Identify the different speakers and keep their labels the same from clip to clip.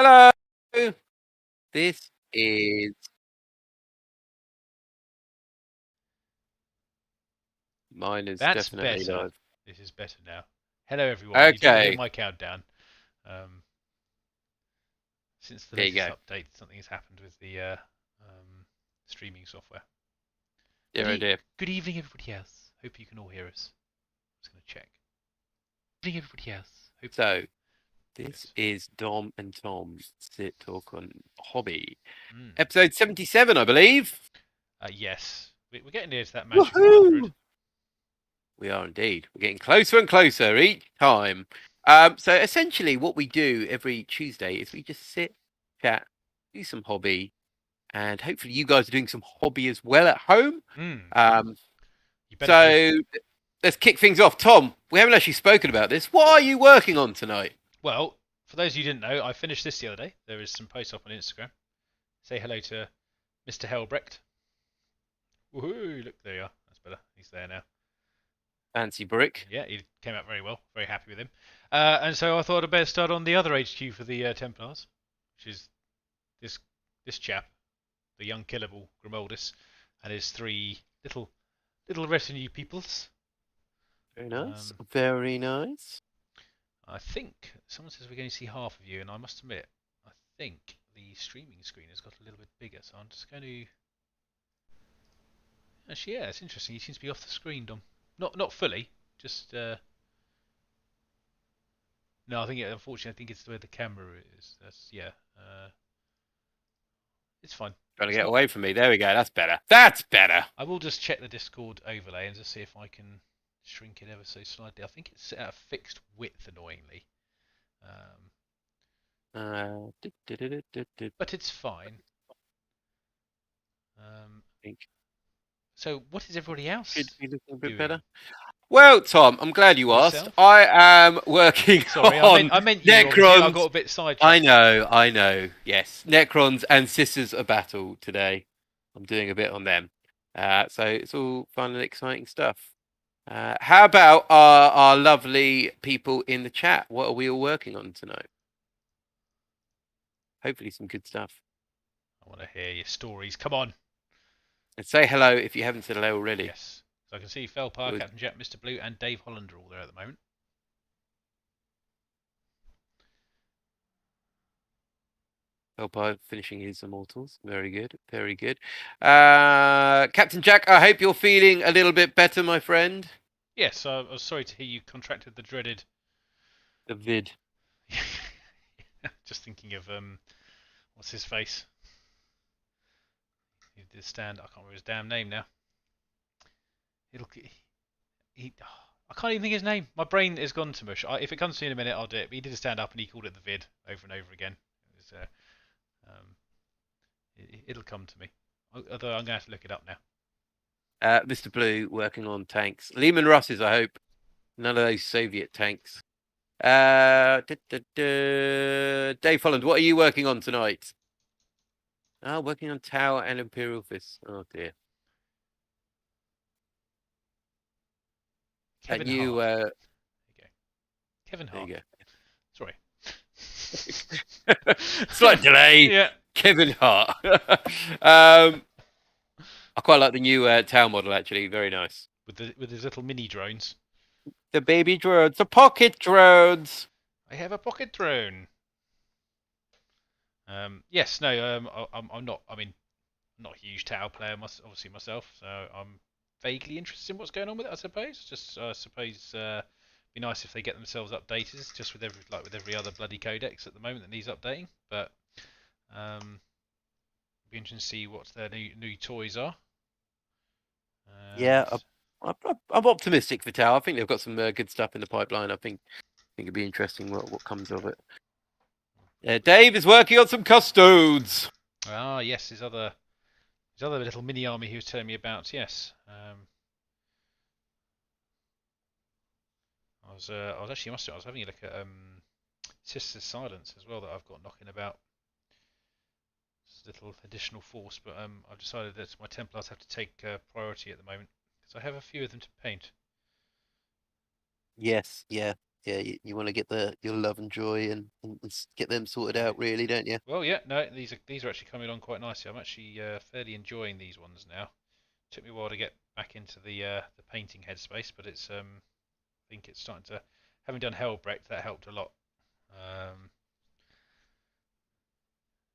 Speaker 1: Hello. This is mine is
Speaker 2: That's
Speaker 1: definitely
Speaker 2: better.
Speaker 1: live.
Speaker 2: This is better now. Hello, everyone. You didn't hear
Speaker 1: Okay,
Speaker 2: my countdown. Um, since the
Speaker 1: there you
Speaker 2: latest
Speaker 1: go.
Speaker 2: update, something has happened with the streaming software. Good,
Speaker 1: Dear oh dear.
Speaker 2: good evening, everybody else. Hope you can all hear us. I'm just going to check. Good evening, everybody else. Hope
Speaker 1: So this
Speaker 2: yes.
Speaker 1: is Dom and Tom sit talk on hobby,
Speaker 2: Mm.
Speaker 1: episode 77, I believe.
Speaker 2: Yes. We're getting near to that magical 100.
Speaker 1: Woohoo! We are indeed. We're getting closer and closer each time. So essentially, what we do every Tuesday is we just sit, chat, do some hobby, and hopefully you guys are doing some hobby as well at home.
Speaker 2: Mm.
Speaker 1: Um,
Speaker 2: You better be.
Speaker 1: So let's kick things off. Tom, we haven't actually spoken about this. What are you working on tonight?
Speaker 2: Well, for those of you who didn't know, I finished this the other day. There is some posts up on Instagram. Say hello to Mr. Helbrecht. Woohoo! Look, there you are. That's better. He's there now.
Speaker 1: Fancy brick.
Speaker 2: Yeah, he came out very well. Very happy with him. And so I thought I'd better start on the other HQ for the Templars, which is this this chap, the young killable Grimoldus, and his three little retinue peoples.
Speaker 1: Very nice.
Speaker 2: Um,
Speaker 1: Very nice.
Speaker 2: I think someone says we're going to see half of you, and I must admit, I think the streaming screen has got a little bit bigger. So I'm just going to. Actually, yeah, it's interesting. He seems to be off the screen, Dom. Not fully, just. No, I think unfortunately, I think it's the way the camera is. That's yeah. It's fine.
Speaker 1: Trying to
Speaker 2: It's
Speaker 1: get
Speaker 2: not.
Speaker 1: away from me. There we go. That's better. That's better.
Speaker 2: I will just check the Discord overlay and just see if I can shrink it ever so slightly. I think it's set at a fixed width, annoyingly,
Speaker 1: Uh, du- du- du- du- du- du-
Speaker 2: but it's fine. Um,
Speaker 1: think
Speaker 2: so, what is everybody
Speaker 1: should
Speaker 2: else
Speaker 1: be looking a bit
Speaker 2: doing?
Speaker 1: better. Well, Tom, I'm glad you asked.
Speaker 2: Yourself?
Speaker 1: I am working
Speaker 2: Sorry,
Speaker 1: on
Speaker 2: I meant you. Obviously, I got
Speaker 1: Necrons.
Speaker 2: a bit
Speaker 1: I
Speaker 2: sidetracked.
Speaker 1: know, I know. Yes, Necrons and Sisters of Battle today. I'm doing a bit on them. So it's all fun and exciting stuff. How about our lovely people in the chat? What are we all working on tonight? Hopefully some good stuff.
Speaker 2: I want to hear your stories. Come on.
Speaker 1: And say hello if you haven't said hello already.
Speaker 2: Yes. So I can see Felpar,
Speaker 1: Good.
Speaker 2: Captain Jack, Mr. Blue, and Dave Holland are all there at the moment.
Speaker 1: Hellpie finishing his Immortals. Very good. Very good. Captain Jack, I hope you're feeling a little bit better, my friend.
Speaker 2: Yes, I was sorry to hear you contracted the dreaded.
Speaker 1: The vid.
Speaker 2: Just thinking of what's his face? He did stand. I can't remember his damn name now. I can't even think of his name. My brain is gone to mush. If it comes to me in a minute, I'll do it. But he did stand up and he called it the vid over and over again. It'll come to me. Although I'm going to have to look it up now.
Speaker 1: Mr. Blue working on tanks. Lehman Russes, I hope. None of those Soviet tanks. Dave Holland, what are you working on tonight? Oh, working on Tower and Imperial Fist. Oh dear.
Speaker 2: Kevin
Speaker 1: And you,
Speaker 2: Hart. There you go. Kevin
Speaker 1: there
Speaker 2: Hart.
Speaker 1: you
Speaker 2: Sorry.
Speaker 1: go. Slight delay.
Speaker 2: Yeah.
Speaker 1: Kevin Hart. I quite like the new Tower model actually. Very nice.
Speaker 2: With his little mini drones.
Speaker 1: The baby drones, the pocket drones.
Speaker 2: I have a pocket drone. Yes, no, I'm not. I mean, I'm not a huge Tau player, obviously myself, so I'm vaguely interested in what's going on with it. I suppose. Just I suppose be nice if they get themselves updated. It's just with every other bloody codex at the moment that needs updating. But be interesting to see what their new toys are.
Speaker 1: Yeah, I'm optimistic for Tower. I think they've got some good stuff in the pipeline. I think it'd be interesting what comes of it. Dave is working on some custodes.
Speaker 2: Ah, yes, his other little mini army he was telling me about. Yes. I was actually I was having a look at Sister's Silence as well that I've got knocking about. It's a little additional force, but I've decided that my Templars have to take priority at the moment because I have a few of them to paint.
Speaker 1: Yes, yeah. yeah, you want to get your love and joy and get them sorted
Speaker 2: Yeah.
Speaker 1: out, really, don't you?
Speaker 2: Well, yeah, no, these are actually coming on quite nicely. I'm actually fairly enjoying these ones now. Took me a while to get back into the painting headspace, but I think it's starting to. Having done Hellbrecht, that helped a lot. Um,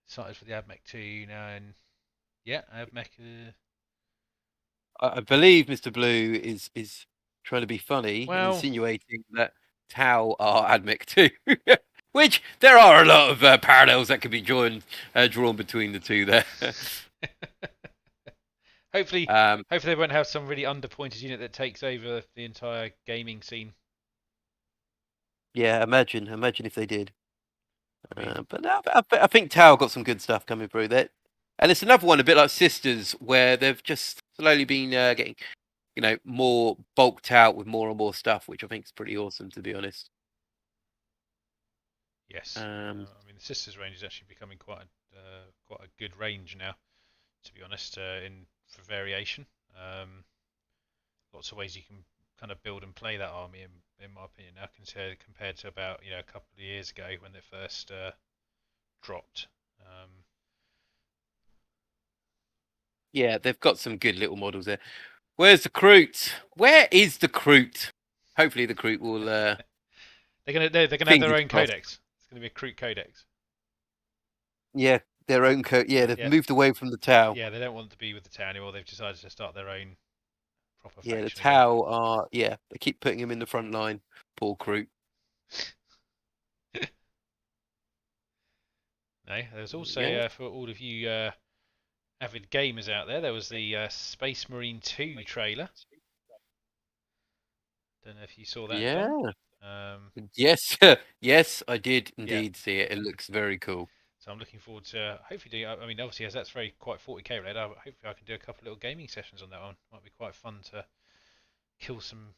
Speaker 2: Started for the AdMech 2 now, and yeah, AdMech.
Speaker 1: I believe Mr. Blue is trying to be funny and
Speaker 2: Well,
Speaker 1: insinuating that Tau are Admech too. Which there are a lot of parallels that can be drawn between the two there.
Speaker 2: hopefully,
Speaker 1: um,
Speaker 2: hopefully they won't have some really underpointed unit that takes over the entire gaming scene.
Speaker 1: yeah, imagine if they did.
Speaker 2: I mean,
Speaker 1: But no, I think Tau got some good stuff coming through there. And it's another one, a bit like Sisters, where they've just slowly been getting, more bulked out with more and more stuff, which I think is pretty awesome, to be honest.
Speaker 2: yes.
Speaker 1: Um,
Speaker 2: I mean, the Sisters range is actually becoming quite a good range now, to be honest. In for variation, lots of ways you can kind of build and play that army, in my opinion, now compared to about a couple of years ago when they first dropped.
Speaker 1: yeah, they've got some good little models there. Where's the Kroot? Where is the Kroot? Hopefully, the Kroot will.
Speaker 2: They're gonna have their
Speaker 1: Fingers
Speaker 2: own
Speaker 1: crossed.
Speaker 2: codex. It's gonna be a Kroot codex.
Speaker 1: Yeah, their own coat. Yeah, they've
Speaker 2: Yeah,
Speaker 1: moved away from the Tau.
Speaker 2: yeah. They don't want to be with the town anymore. They've decided to start their own proper
Speaker 1: Yeah, the
Speaker 2: faction again.
Speaker 1: Tau are. Yeah, they keep putting him in the front line. Poor Kroot.
Speaker 2: No, there's also
Speaker 1: Yeah,
Speaker 2: for all of you avid gamers out there, there was the Space Marine 2 trailer. Don't know if you saw that, Dom.
Speaker 1: yeah.
Speaker 2: Um,
Speaker 1: Yes, yes, I did
Speaker 2: yeah,
Speaker 1: indeed see it. It looks very cool.
Speaker 2: so I'm looking forward to hopefully doing. I mean, obviously, as that's very quite 40k related, hopefully I can do a couple of little gaming sessions on that one. Might be quite fun to kill some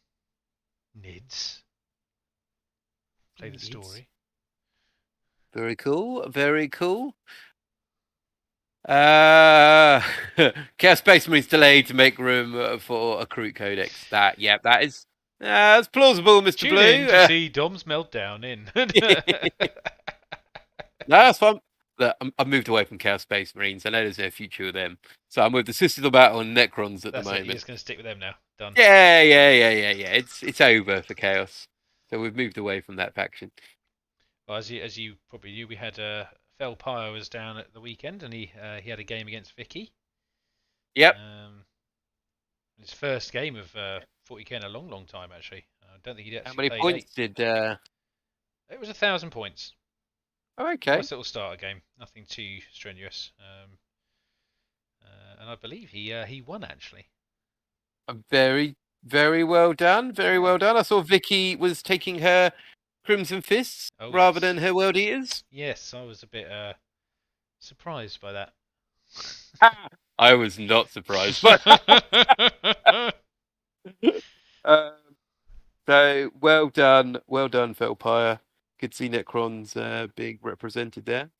Speaker 2: nids, play the
Speaker 1: It's
Speaker 2: story.
Speaker 1: very cool. Very cool. Uh, Chaos Space Marines delayed to make room for a Kroot Codex. That is that's plausible, Mr.
Speaker 2: Tune in
Speaker 1: Blue.
Speaker 2: to see Dom's meltdown in.
Speaker 1: No, that's fun. Look, I've moved away from Chaos Space Marines. I know there's no future with them. So I'm with the Sisters of Battle and Necrons at the
Speaker 2: That's it. You're
Speaker 1: moment.
Speaker 2: just going to stick with them now. Done.
Speaker 1: Yeah. It's over for Chaos. So we've moved away from that faction.
Speaker 2: Well, as you probably knew, we had Fel Pyre was down at the weekend, and he had a game against Vicky.
Speaker 1: Yep.
Speaker 2: His first game of 40k in a long, long time actually. I don't think he'd
Speaker 1: How
Speaker 2: actually
Speaker 1: many
Speaker 2: played
Speaker 1: points
Speaker 2: eight.
Speaker 1: did?
Speaker 2: It was 1,000 points.
Speaker 1: Oh, okay.
Speaker 2: Nice little starter game. Nothing too strenuous. And I believe he won actually.
Speaker 1: Very, very well done. Very well done. I saw Vicky was taking her Crimson Fists
Speaker 2: Oh
Speaker 1: rather
Speaker 2: yes.
Speaker 1: than her World Eaters.
Speaker 2: Yes, I was a bit surprised by that.
Speaker 1: I was not surprised, but um, so well done, Felpire. Good to see Necrons being represented there.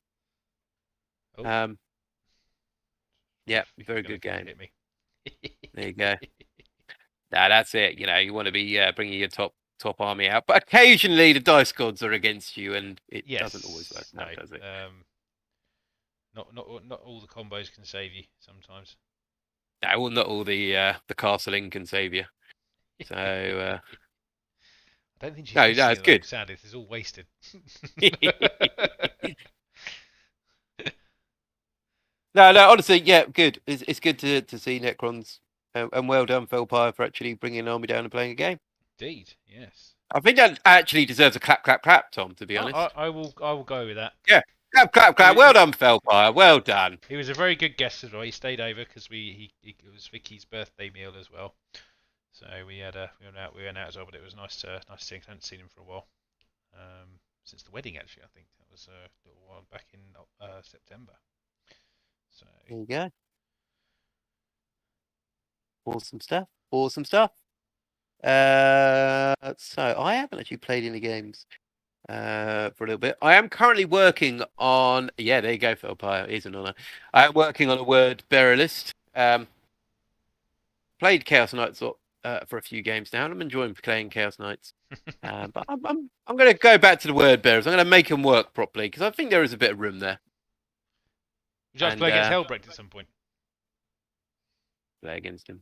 Speaker 2: Oh,
Speaker 1: Yeah,
Speaker 2: Vicky's
Speaker 1: very
Speaker 2: gonna
Speaker 1: good
Speaker 2: come and
Speaker 1: game.
Speaker 2: hit me.
Speaker 1: There you go. Nah, that's it. You want to be bringing your top army out, but occasionally the dice gods are against you, and it doesn't always work
Speaker 2: Yes, no.
Speaker 1: out, does it?
Speaker 2: Not all the combos can save you sometimes.
Speaker 1: No, well, not all the castling can save you. So
Speaker 2: I don't think she's
Speaker 1: no,
Speaker 2: missing
Speaker 1: it's
Speaker 2: it though.
Speaker 1: good.
Speaker 2: Sadly, this is all wasted.
Speaker 1: No, honestly, yeah, good. It's good to see Necrons, and well done, Felpire, for actually bringing an army down and playing a game.
Speaker 2: Indeed, yes.
Speaker 1: I think that actually deserves a clap, clap, clap, Tom. To be honest.
Speaker 2: I will go with that.
Speaker 1: Yeah, clap, clap, clap. Well done, Felpire. Well done.
Speaker 2: He was a very good guest as well. He stayed over because it was Vicky's birthday meal as well. So we went out as well. But it was nice to see him. I hadn't seen him for a while. Since the wedding actually, I think that was a little while back in September. So
Speaker 1: There you go. Awesome stuff. Awesome stuff. So I haven't actually played any games for a little bit. I am currently working on. Yeah, there you go, Felpire. Here's an honour. I am working on a word bearer list. Played Chaos Knights for a few games now, and I'm enjoying playing Chaos Knights. But I'm I'm going to go back to the word bearers. I'm going to make them work properly because I think there is a bit of room there.
Speaker 2: Would you like to play against Hellbrecht at some point?
Speaker 1: Play against him.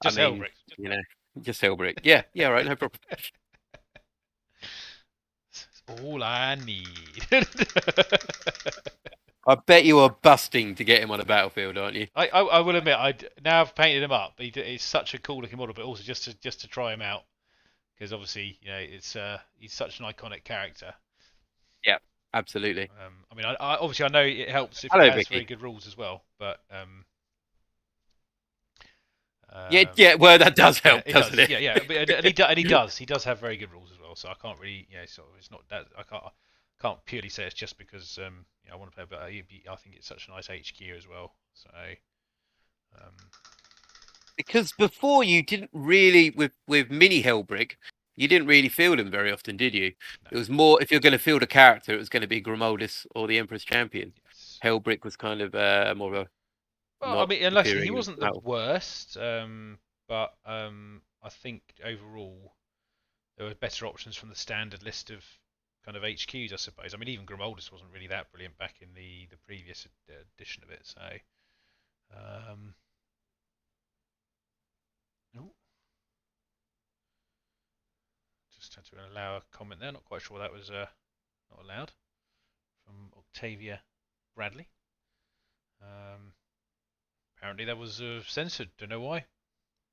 Speaker 2: Just Hellbrecht.
Speaker 1: You know, just Hellbrecht. Yeah, yeah, right, no problem.
Speaker 2: That's all I need.
Speaker 1: I bet you are busting to get him on a battlefield, aren't you?
Speaker 2: I will admit, now I've painted him up. He's such a cool looking model, but also just to try him out because obviously, it's he's such an iconic character.
Speaker 1: Yeah, absolutely.
Speaker 2: I mean, obviously I know it helps if
Speaker 1: Hello,
Speaker 2: it has
Speaker 1: Vicky.
Speaker 2: very good rules as well, but
Speaker 1: yeah. Well, that does help,
Speaker 2: it
Speaker 1: doesn't
Speaker 2: does.
Speaker 1: it?
Speaker 2: Yeah. But, and he does have very good rules as well. So I can't really, sort of, it's not that I can't purely say it's just because I want to play, but I think it's such a nice HQ as well. So.
Speaker 1: Because before you didn't really with mini Hellbrick, you didn't really field them very often, did you?
Speaker 2: No.
Speaker 1: It was more if you're going to field a character, it was going to be Grimoldus or the Emperor's Champion.
Speaker 2: Yes.
Speaker 1: Hellbrick was kind of more of a.
Speaker 2: Well, I mean, unless he wasn't the worst, but I think overall there were better options from the standard list of kind of HQs, I suppose. I mean, even Grimoldus wasn't really that brilliant back in the previous edition of it. So, just had to allow a comment there. Not quite sure that was not allowed from Octavia Bradley. Apparently that was censored. Don't know why.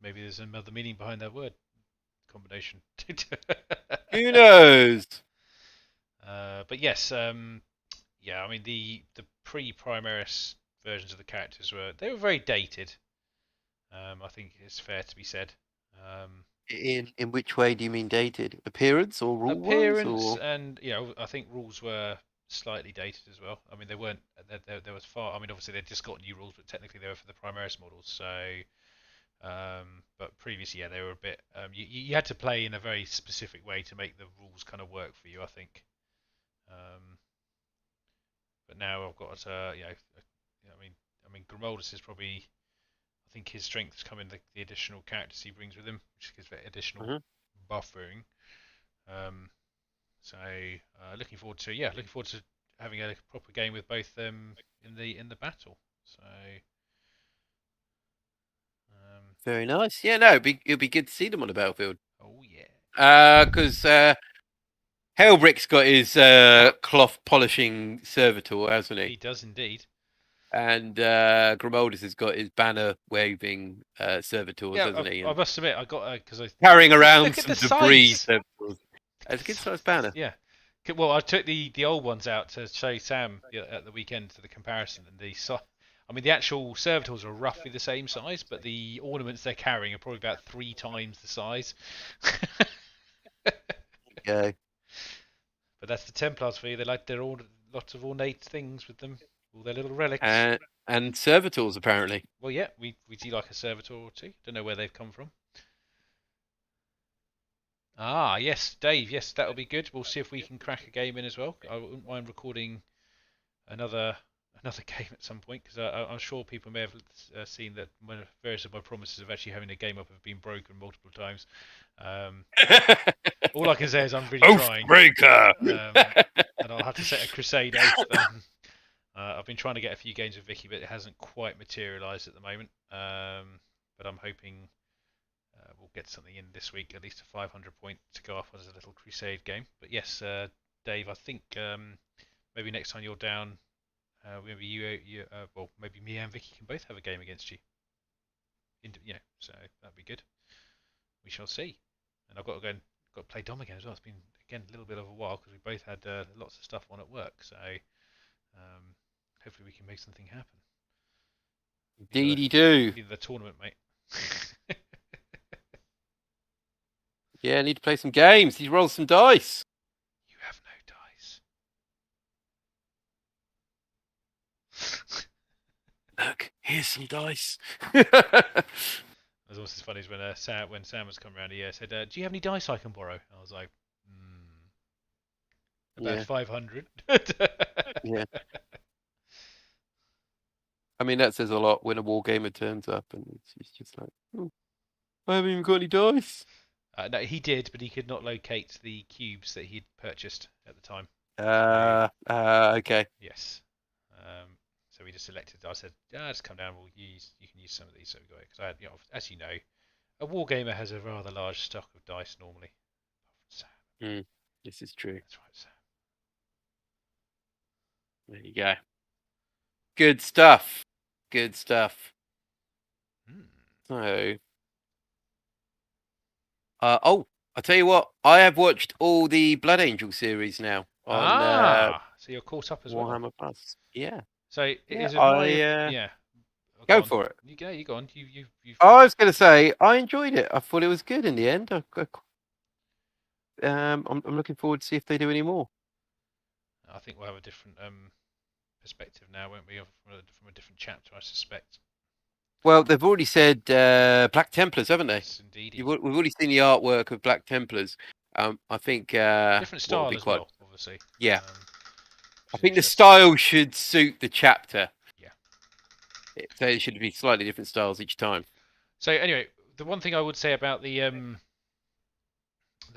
Speaker 2: Maybe there's another meaning behind that word combination.
Speaker 1: Who knows?
Speaker 2: But yes, yeah. I mean the pre-Primaris versions of the characters were very dated. I think it's fair to be said.
Speaker 1: In which way do you mean dated? Appearance or rule
Speaker 2: Appearance
Speaker 1: or?
Speaker 2: and I think rules were slightly dated as well. I mean they weren't. There was far. I mean obviously they just got new rules, but technically they were for the Primaris models. So. But previously, yeah, they were a bit. You had to play in a very specific way to make the rules kind of work for you, I think. But now I've got, I mean, Grimoldus is probably. I think his strengths come in the additional characters he brings with him, which gives it additional buffering. So looking forward to having a proper game with both them in the battle. So.
Speaker 1: Very nice. Yeah, no, it'd be good to see them on the battlefield.
Speaker 2: Oh yeah.
Speaker 1: Because Hellbrick's got his cloth polishing servitor, hasn't he?
Speaker 2: He does indeed.
Speaker 1: And Grimoldus has got his banner waving servitors, hasn't he?
Speaker 2: I must admit, I got because I
Speaker 1: carrying around
Speaker 2: look
Speaker 1: some
Speaker 2: at the
Speaker 1: debris.
Speaker 2: size.
Speaker 1: It's a good sized banner.
Speaker 2: Yeah. Well, I took the old ones out to show Sam at the weekend to the comparison, and I mean, the actual servitors are roughly the same size, but the ornaments they're carrying are probably about 3 times the size.
Speaker 1: Okay.
Speaker 2: But that's the Templars for you. They like their lots of ornate things with them, all their little relics.
Speaker 1: And servitors, apparently.
Speaker 2: Well, yeah, we do like a servitor or two. Don't know where they've come from. Ah, yes, Dave. Yes, that'll be good. We'll see if we can crack a game in as well. I wouldn't mind recording another game at some point because I'm sure people may have seen that various of my promises of actually having a game up have been broken multiple times. All I can say is I'm really trying.
Speaker 1: Breaker.
Speaker 2: And I'll have to set a crusade out. I've been trying to get a few games with Vicky, but it hasn't quite materialised at the moment. But I'm hoping we'll get something in this week, at least a 500 point to go off as a little crusade game. But yes, Dave, I think maybe next time you're down. Maybe maybe me and Vicky can both have a game against you. So that'd be good. We shall see. And I've got to play Dom again as well. It's been again a little bit of a while because we both had lots of stuff on at work. So hopefully we can make something happen.
Speaker 1: Indeed, you do.
Speaker 2: Either the tournament, mate.
Speaker 1: Yeah, I need to play some games. Need to roll some dice.
Speaker 2: You have no dice.
Speaker 1: Look, here's some dice.
Speaker 2: As almost as funny as when Sam was coming around, he said, "Do you have any dice I can borrow?" I was like, about 500.
Speaker 1: Yeah. I mean, that says a lot when a wargamer turns up and it's just like, I haven't even got any dice.
Speaker 2: No, he did, but he could not locate the cubes that he'd purchased at the time.
Speaker 1: Okay.
Speaker 2: Yes. So we just selected. I said, just come down. You can use some of these. So we got it because I had, as you know, a wargamer has a rather large stock of dice normally. So,
Speaker 1: This is true.
Speaker 2: that's right, Sam.
Speaker 1: There you go. Good stuff. Good stuff. So, I'll tell you what. I have watched all the Blood Angel series now on
Speaker 2: So you're caught up as well.
Speaker 1: Warhammer Plus. Yeah.
Speaker 2: So
Speaker 1: Yeah.
Speaker 2: is it my yeah?
Speaker 1: Go for it.
Speaker 2: You go on. You.
Speaker 1: I was going to say I enjoyed it. I thought it was good in the end. I'm looking forward to see if they do any more.
Speaker 2: I think we'll have a different perspective now, won't we? From a different chapter, I suspect.
Speaker 1: Well, they've already said Black Templars, haven't they?
Speaker 2: Yes, indeed.
Speaker 1: We've already seen the artwork of Black Templars. I think
Speaker 2: different style as well, obviously.
Speaker 1: Yeah. I think the style should suit the chapter.
Speaker 2: Yeah.
Speaker 1: So it should be slightly different styles each time.
Speaker 2: So anyway, the one thing I would say about the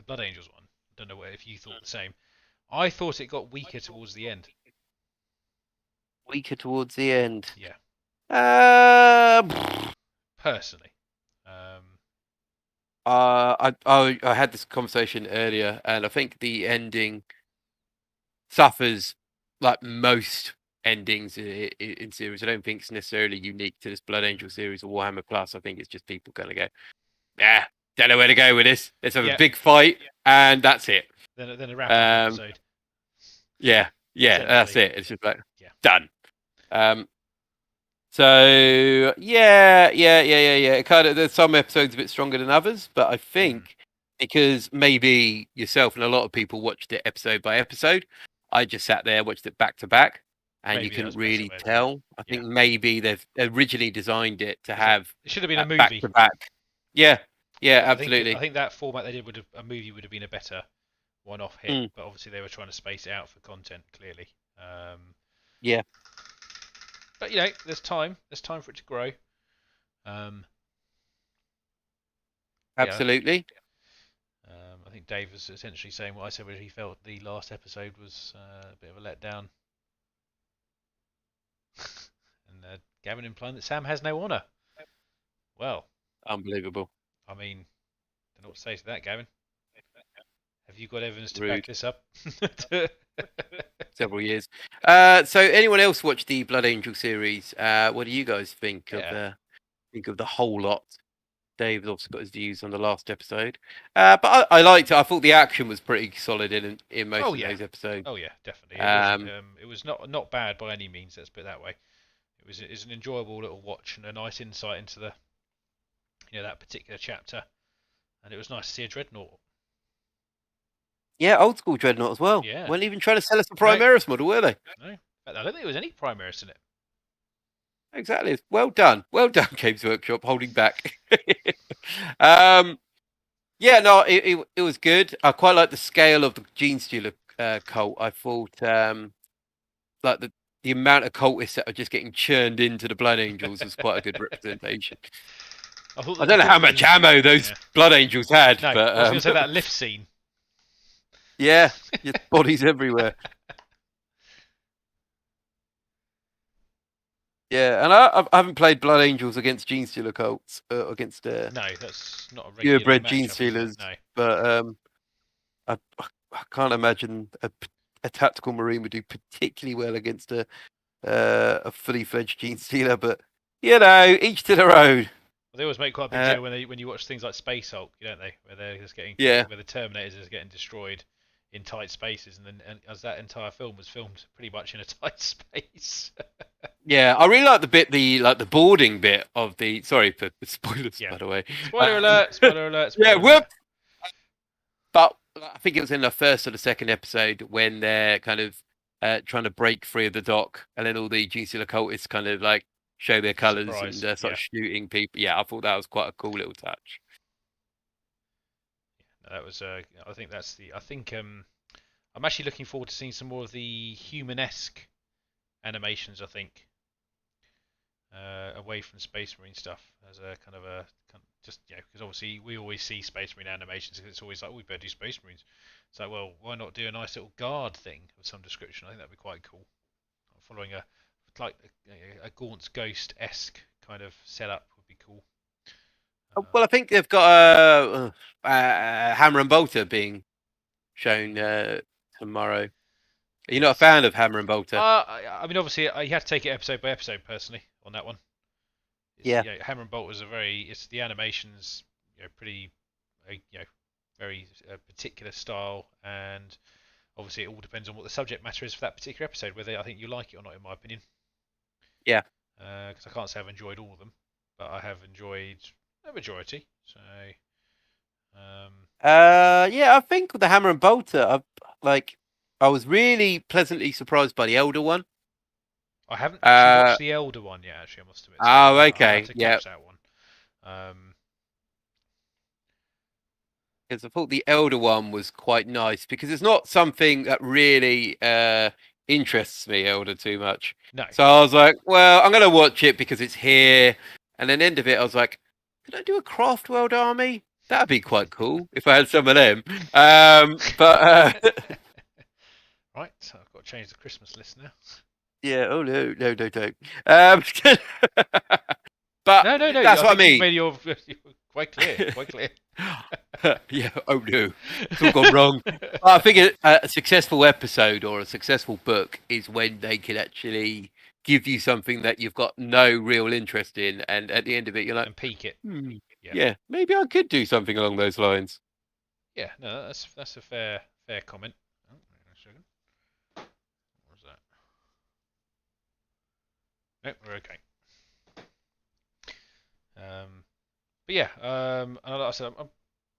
Speaker 2: Blood Angels one, I don't know if you thought the same. I thought it got weaker towards the end.
Speaker 1: Weaker towards the end.
Speaker 2: Yeah. Personally.
Speaker 1: I had this conversation earlier, and I think the ending suffers like most endings in series. I don't think it's necessarily unique to this Blood Angel series or Warhammer Plus. I think it's just people kind of go, don't know where to go with this. Let's have a big fight, and that's it.
Speaker 2: Then a wrap up episode.
Speaker 1: Yeah, that's it. It's just like done. So yeah. It kind of, there's some episodes a bit stronger than others, but I think because maybe yourself and a lot of people watched it episode by episode, I just sat there, watched it back to back, and maybe you couldn't really tell. I think maybe they've originally designed it to have.
Speaker 2: It should have been a movie
Speaker 1: back to back. Yeah, absolutely.
Speaker 2: I think that format they did a movie would have been a better one-off hit, but obviously they were trying to space it out for content. Clearly.
Speaker 1: Yeah.
Speaker 2: But there's time. There's time for it to grow.
Speaker 1: Absolutely.
Speaker 2: I think Dave was essentially saying what I said, where he felt the last episode was a bit of a letdown, and Gavin implying that Sam has no honour. Well,
Speaker 1: unbelievable.
Speaker 2: I mean, I don't know what to say to that, Gavin. Have you got evidence to back this up?
Speaker 1: Several years. So anyone else watch the Blood Angel series? What do you guys think of the whole lot? Dave's also got his views on the last episode, but I liked it. I thought the action was pretty solid in most of those episodes.
Speaker 2: Oh yeah, definitely. It was not bad by any means. Let's put it that way. It's an enjoyable little watch and a nice insight into the that particular chapter, and it was nice to see a dreadnought.
Speaker 1: Yeah, old school dreadnought as well.
Speaker 2: Yeah.
Speaker 1: Weren't even trying to sell us a Primaris model, were they?
Speaker 2: No. I don't think there was any Primaris in it.
Speaker 1: Exactly. Well done, Games Workshop, holding back. It was good. I quite like the scale of the Gene Stealer cult. I thought like the amount of cultists that are just getting churned into the Blood Angels was quite a good representation. I don't know how much ammo those Blood Angels had.
Speaker 2: No,
Speaker 1: but,
Speaker 2: I was going to say that lift scene.
Speaker 1: Yeah, your bodies everywhere. Yeah, and I haven't played Blood Angels against Gene Stealer cults, against
Speaker 2: no, that's not a regular
Speaker 1: purebred Gene Stealers.
Speaker 2: No.
Speaker 1: But I can't imagine a tactical Marine would do particularly well against a fully fledged Gene Stealer. But each to their own.
Speaker 2: Well, they always make quite a big deal when you watch things like Space Hulk, don't they? Where they're just getting where the Terminators are getting destroyed in tight spaces, and as that entire film was filmed pretty much in a tight space.
Speaker 1: Yeah, I really like the bit, the boarding bit of the. Sorry for the spoilers, by the way.
Speaker 2: Spoiler alert! Spoiler alert!
Speaker 1: Yeah, whoop. But I think it was in the first or the second episode when they're kind of trying to break free of the dock, and then all the Gene Stealer cultists kind of like show their colours and start shooting people. Yeah, I thought that was quite a cool little touch.
Speaker 2: That was. I think I'm actually looking forward to seeing some more of the human-esque animations. I think away from Space Marine stuff as a kind of just because obviously we always see Space Marine animations, and it's always like we better do Space Marines. It's like, well, why not do a nice little guard thing of some description? I think that'd be quite cool. Following like a Gaunt's Ghost esque kind of setup would be cool.
Speaker 1: Well, I think they've got Hammer and Bolter being shown tomorrow. Are you not a
Speaker 2: Yes.
Speaker 1: fan of Hammer and Bolter?
Speaker 2: I mean, obviously, you have to take it episode by episode personally on that one.
Speaker 1: Yeah.
Speaker 2: Hammer and Bolt was it's the animations, pretty, very particular style, and obviously it all depends on what the subject matter is for that particular episode, whether I think you like it or not, in my opinion.
Speaker 1: Yeah.
Speaker 2: Because I can't say I've enjoyed all of them, but I have enjoyed a majority. So.
Speaker 1: Yeah, I think with the Hammer and Bolter, I was really pleasantly surprised by the Elder one.
Speaker 2: I haven't actually watched the Elder one yet. Actually, I must admit. So I'll have to catch that one.
Speaker 1: Because I thought the Elder one was quite nice because it's not something that really interests me, Elder, too much.
Speaker 2: No.
Speaker 1: So I was like, well, I'm going to watch it because it's here. And then end of it, I was like, could I do a Craft World army? That'd be quite cool if I had some of them.
Speaker 2: Right, so I've got to change the Christmas list now.
Speaker 1: Yeah. Oh no, don't. But
Speaker 2: no.
Speaker 1: That's what I mean.
Speaker 2: You've made your quite clear.
Speaker 1: Yeah. Oh no, it's all gone wrong. I think a successful episode or a successful book is when they can actually give you something that you've got no real interest in, and at the end of it, you're like,
Speaker 2: and peak it.
Speaker 1: Yeah, maybe I could do something along those lines.
Speaker 2: Yeah, no, that's a fair comment. Oh, wait a second. What was that? No, we're okay. But yeah, and like I said,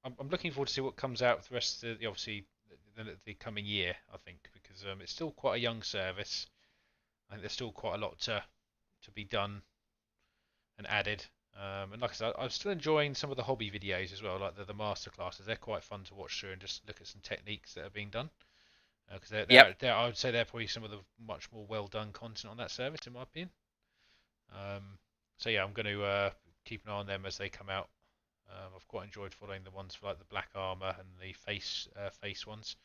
Speaker 2: I'm looking forward to see what comes out for the rest of obviously the coming year. I think because it's still quite a young service. I think there's still quite a lot to be done and added. And like I said, I'm still enjoying some of the hobby videos as well, like the master classes. They're quite fun to watch through and just look at some techniques that are being done. Because I would say they're probably some of the much more well done content on that service, in my opinion. So yeah, I'm going to keep an eye on them as they come out. I've quite enjoyed following the ones for like the black armor and the face ones.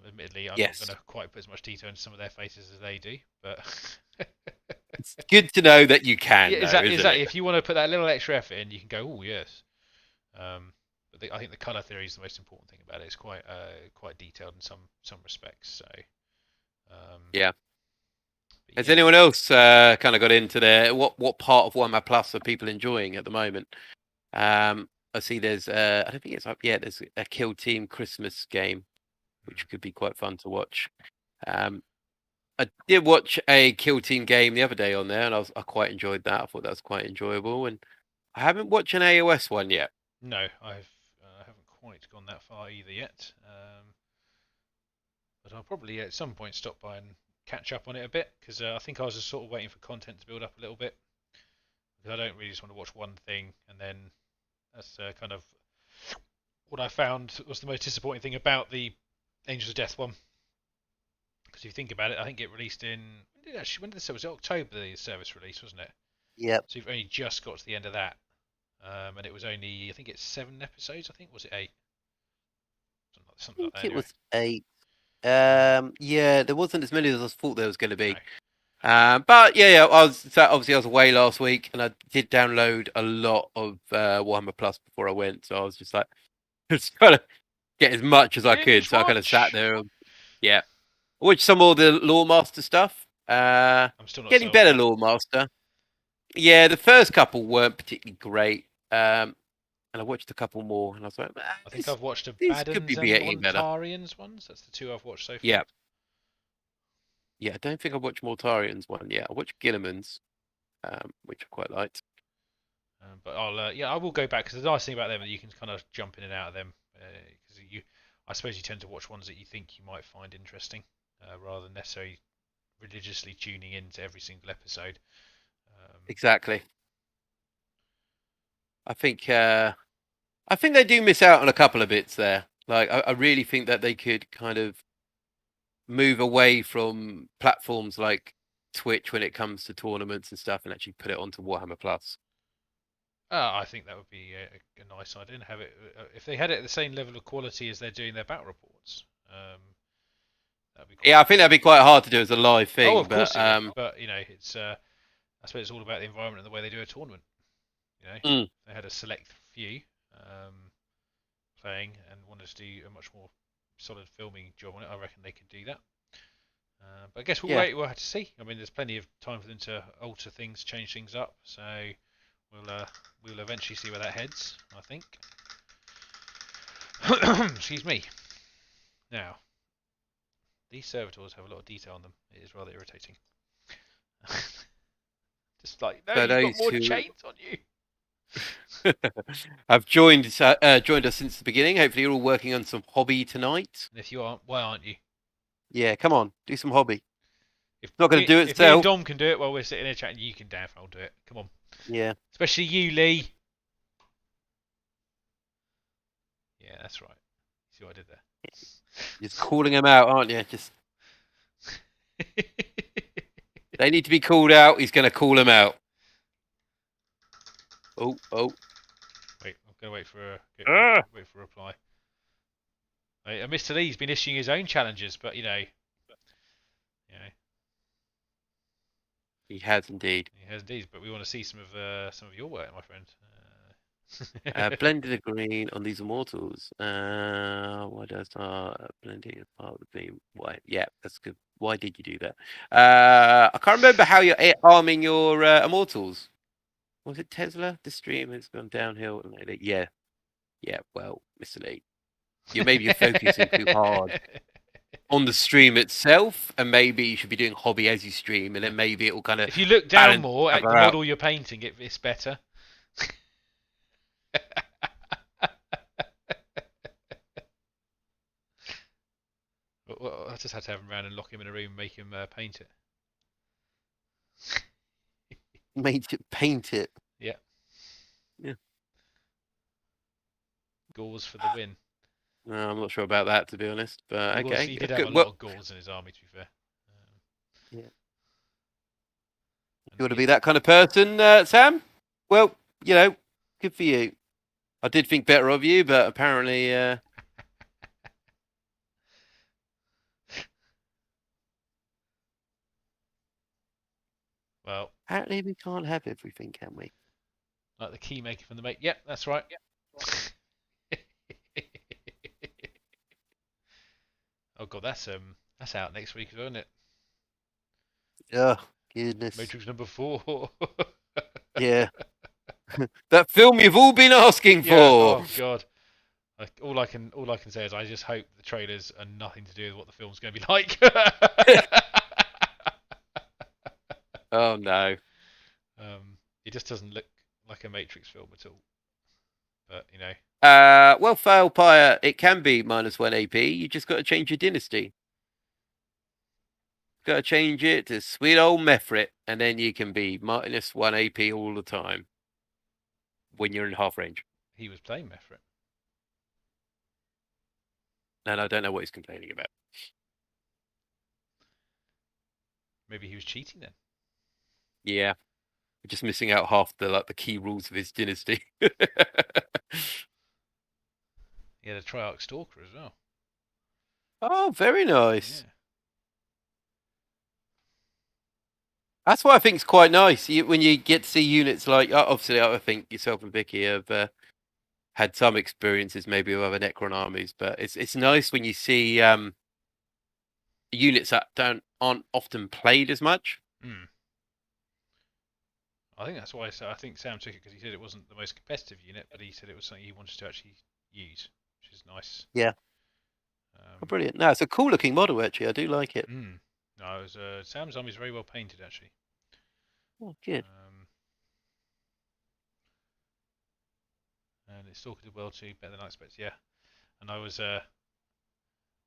Speaker 2: Admittedly, I'm not going to quite put as much detail into some of their faces as they do, but
Speaker 1: it's good to know that you can.
Speaker 2: Yeah, exactly. If you want to put that little extra effort in, you can go, oh yes. But I think the color theory is the most important thing about it. It's quite detailed in some respects. So
Speaker 1: yeah. Has anyone else kind of got into there? What part of Warhammer Plus are people enjoying at the moment? I see there's I don't think it's up yet. There's a Kill Team Christmas game, which could be quite fun to watch. I did watch a Kill Team game the other day on there, and I quite enjoyed that. I thought that was quite enjoyable, and I haven't watched an AOS one yet.
Speaker 2: No, I haven't quite gone that far either yet. But I'll probably at some point stop by and catch up on it a bit because I think I was just sort of waiting for content to build up a little bit. Because I don't really just want to watch one thing and then that's kind of what I found was the most disappointing thing about the Angels of Death one. Because if you think about it, I think it released in when did this was it October the service release, wasn't it?
Speaker 1: Yep.
Speaker 2: So you've only just got to the end of that, and it was only I think it's 7 episodes. I think was it 8? Something like that.
Speaker 1: It was 8. Yeah, there wasn't as many as I thought there was going to be. No. But yeah, I was away last week, and I did download a lot of Warhammer Plus before I went. So I was just like, just trying to get as much as I could. So I kind of sat there. Yeah, I watched some more of the Lore Master stuff.
Speaker 2: I'm still not
Speaker 1: getting better Lore Master. Yeah, the first couple weren't particularly great. And I watched a couple more, and I was like,
Speaker 2: I think I've watched a Baddens and Mortarians ones. That's the 2 I've watched so far.
Speaker 1: Yeah. Yeah, I don't think I watched Mortarian's one yet. I watched Gilliman's, which I quite liked.
Speaker 2: But I will go back because the nice thing about them is you can kind of jump in and out of them because I suppose you tend to watch ones that you think you might find interesting rather than necessarily religiously tuning into every single episode.
Speaker 1: Exactly. I think they do miss out on a couple of bits there. Like I really think that they could kind of move away from platforms like Twitch when it comes to tournaments and stuff, and actually put it onto Warhammer Plus.
Speaker 2: I think that would be a nice idea, and have it if they had it at the same level of quality as they're doing their battle reports. That'd be quite
Speaker 1: Yeah, I think
Speaker 2: cool.
Speaker 1: that'd be quite hard to do as a live
Speaker 2: Oh,
Speaker 1: thing,
Speaker 2: of course
Speaker 1: but
Speaker 2: it would, but it's I suppose it's all about the environment and the way they do a tournament.
Speaker 1: mm,
Speaker 2: They had a select few playing and wanted to do a much more solid filming job on it. I reckon they could do that. But I guess
Speaker 1: yeah.
Speaker 2: we'll have to see. I mean, there's plenty of time for them to alter things, change things up. So we'll eventually see where that heads, I think. Excuse me. Now, these servitors have a lot of detail on them. It is rather irritating. Just like, no,
Speaker 1: For
Speaker 2: you've got
Speaker 1: those
Speaker 2: more
Speaker 1: who
Speaker 2: chains on you.
Speaker 1: have joined us since the beginning, hopefully you're all working on some hobby tonight.
Speaker 2: And if you aren't, why aren't you?
Speaker 1: Yeah, come on, do some hobby.
Speaker 2: If
Speaker 1: Not going to do it
Speaker 2: if me and
Speaker 1: itself.
Speaker 2: Dom can do it while we're sitting here chatting, you can damn well do it. Come on.
Speaker 1: Yeah,
Speaker 2: Especially you, Lee. Yeah, that's right. See what I did there?
Speaker 1: just calling them out, aren't you? Just they need to be called out. He's going to call them out. Oh.
Speaker 2: Wait, I'm gonna wait for a reply. Mr. Lee's been issuing his own challenges, but
Speaker 1: He has indeed.
Speaker 2: he has indeed. But we want to see some of your work, my friend.
Speaker 1: Blended a green on these immortals. Why does blending as part of the theme? Why? Yeah, that's good. Why did you do that? I can't remember how you're arming your immortals. Was it Tesla? The stream has gone downhill lately. Yeah. Well, Mr. Lee, maybe you're focusing too hard on the stream itself, and maybe you should be doing hobby as you stream, and then maybe it will kind of.
Speaker 2: If you look down more at the model you're painting, it's better. Well, I just had to have him around and lock him in a room and make him paint it.
Speaker 1: Paint it.
Speaker 2: Yeah.
Speaker 1: Yeah.
Speaker 2: Gauze for the win.
Speaker 1: No, I'm not sure about that, to be honest. But okay.
Speaker 2: He did have a lot of gauze in his army, to be fair.
Speaker 1: Yeah. You want to be that kind of person, Sam? Well, good for you. I did think better of you, but apparently.
Speaker 2: Well,
Speaker 1: apparently we can't have everything, can we?
Speaker 2: Like the key maker from the mate. Yep, that's right. Yep. Oh god, that's out next week as well, isn't it?
Speaker 1: Oh, goodness.
Speaker 2: Matrix number 4.
Speaker 1: Yeah. That film you've all been asking for.
Speaker 2: Oh god. All I can say is I just hope the trailers are nothing to do with what the film's going to be like.
Speaker 1: Oh no.
Speaker 2: It just doesn't look like a Matrix film at all. But
Speaker 1: well, Failpire, it can be -1 AP. You just got to change your dynasty. Got to change it to sweet old Mefrit, and then you can be -1 AP all the time when you're in half range.
Speaker 2: He was playing Mefrit.
Speaker 1: And I don't know what he's complaining about.
Speaker 2: Maybe he was cheating then.
Speaker 1: Yeah. We're just missing out half the key rules of his dynasty.
Speaker 2: He had a Triarch Stalker as well.
Speaker 1: Oh, very nice.
Speaker 2: Yeah.
Speaker 1: That's what I think is quite nice. When you get to see units like, obviously, I think yourself and Vicky have had some experiences maybe with other Necron armies, but it's nice when you see units that aren't often played as much.
Speaker 2: Mm. I think that's why I think Sam took it because he said it wasn't the most competitive unit, but he said it was something he wanted to actually use, which is nice.
Speaker 1: Yeah. Brilliant. No, it's a cool looking model actually. I do like it.
Speaker 2: No, it was Sam's army is very well painted actually.
Speaker 1: Oh, good.
Speaker 2: And it's Stalker did well too, better than I expected. Yeah, and I was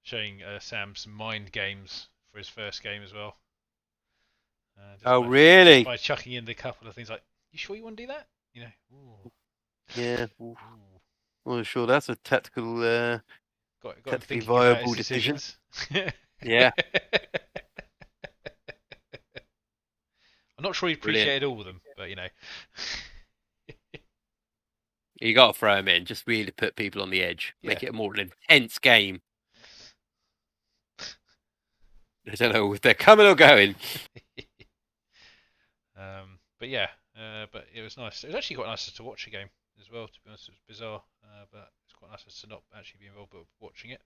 Speaker 2: showing Sam some mind games for his first game as well.
Speaker 1: Really?
Speaker 2: By chucking in the couple of things like, "You sure you want to do that?" Ooh.
Speaker 1: Yeah. Ooh. Well, sure, that's a tactical,
Speaker 2: got
Speaker 1: tactically viable decision. Yeah.
Speaker 2: I'm not sure he appreciated all of them, but
Speaker 1: You got to throw them in, just really put people on the edge, make it a more intense game. I don't know if they're coming or going.
Speaker 2: But yeah, but it was nice. It was actually quite nice to watch a game as well. To be honest, it was bizarre, but it's quite nice to not actually be involved, but watching it.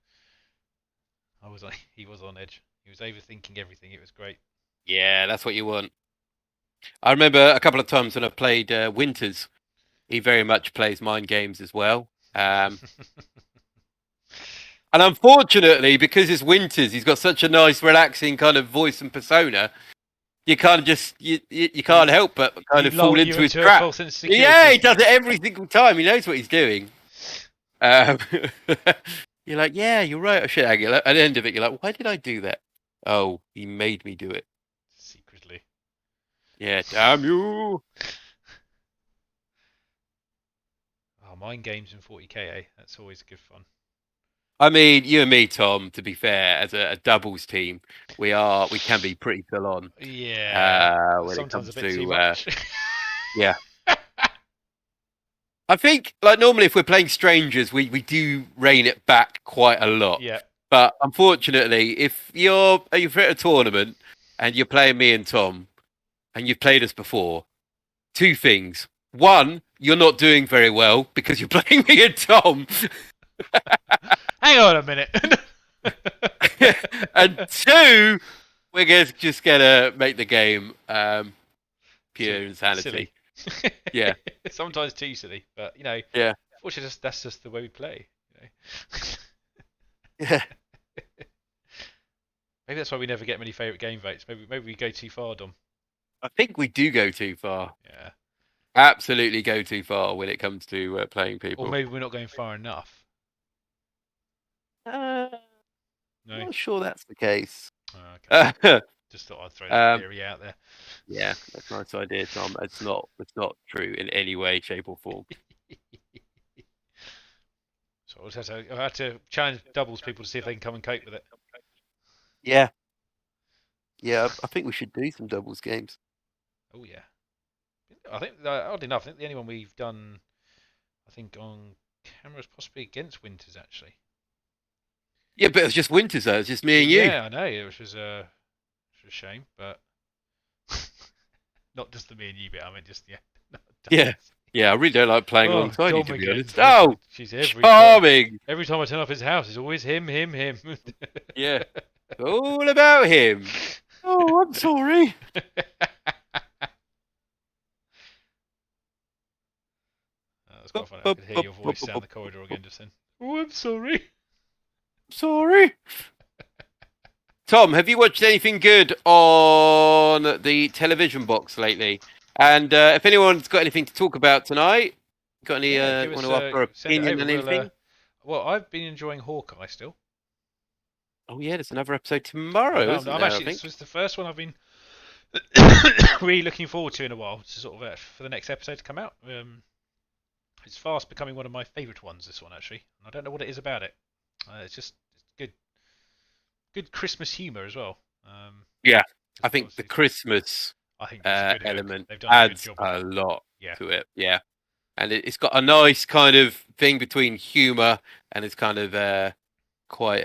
Speaker 2: He was on edge. He was overthinking everything. It was great.
Speaker 1: Yeah, that's what you want. I remember a couple of times when I've played Winters. He very much plays mind games as well. And unfortunately, because it's Winters, he's got such a nice, relaxing kind of voice and persona. You can't just you can't help but kind of fall into his trap. Yeah, he does it every single time. He knows what he's doing. You're like, yeah, you're right. Oh, shit, at the end of it, you're like, why did I do that? Oh, he made me do it
Speaker 2: secretly.
Speaker 1: Yeah, damn you.
Speaker 2: Oh, mind games in 40k, eh? That's always good fun.
Speaker 1: I mean, you and me, Tom. To be fair, as a doubles team, we can be pretty full on.
Speaker 2: Yeah,
Speaker 1: when
Speaker 2: sometimes
Speaker 1: it comes
Speaker 2: a bit
Speaker 1: to
Speaker 2: too much.
Speaker 1: yeah. I think, like normally, if we're playing strangers, we do rein it back quite a lot.
Speaker 2: Yeah.
Speaker 1: But unfortunately, if you're at a tournament and you're playing me and Tom, and you've played us before, two things: one, you're not doing very well because you're playing me and Tom.
Speaker 2: Hang on a minute.
Speaker 1: And two, we're just gonna make the game pure insanity.
Speaker 2: Silly.
Speaker 1: Yeah.
Speaker 2: Sometimes too silly, but
Speaker 1: Yeah.
Speaker 2: Fortunately, that's just the way we play.
Speaker 1: Yeah.
Speaker 2: Maybe that's why we never get many favourite game votes. Maybe we go too far, Dom.
Speaker 1: I think we do go too far.
Speaker 2: Yeah.
Speaker 1: Absolutely go too far when it comes to playing people.
Speaker 2: Or maybe we're not going far enough.
Speaker 1: No. I'm not sure that's the case.
Speaker 2: Okay. Just thought I'd throw that theory out there.
Speaker 1: Yeah, that's a nice idea, Tom. It's not true in any way, shape, or form.
Speaker 2: So I had to challenge doubles people to see if they can come and cope with it.
Speaker 1: Yeah. Yeah, I think we should do some doubles games.
Speaker 2: Oh yeah. I think odd enough, I think the only one we've done, I think on camera is possibly against Winters actually.
Speaker 1: Yeah, but it was just Winters though. It's just me and you.
Speaker 2: Yeah, I know, which was a shame, but not just the me and you bit. I mean, just
Speaker 1: Yeah. Yeah, I really don't like playing alongside you, to be honest.
Speaker 2: Oh, she's
Speaker 1: charming!
Speaker 2: Every time I turn up his house, it's always him.
Speaker 1: Yeah, all about him. Oh, I'm sorry.
Speaker 2: That's quite funny. I could hear your voice down the corridor again just then. Oh, I'm sorry.
Speaker 1: Sorry. Tom, have you watched anything good on the television box lately? And if anyone's got anything to talk about tonight, got any want to offer opinion on anything?
Speaker 2: Well, I've been enjoying Hawkeye still.
Speaker 1: Oh yeah, there's another episode tomorrow.
Speaker 2: This was the first one I've been really looking forward to in a while. To sort of for the next episode to come out. It's fast becoming one of my favourite ones. This one actually, and I don't know what it is about it. It's good Christmas humour as well.
Speaker 1: Yeah, I think the Christmas element adds a lot to it. Yeah, and it's got a nice kind of thing between humour and it's kind of quite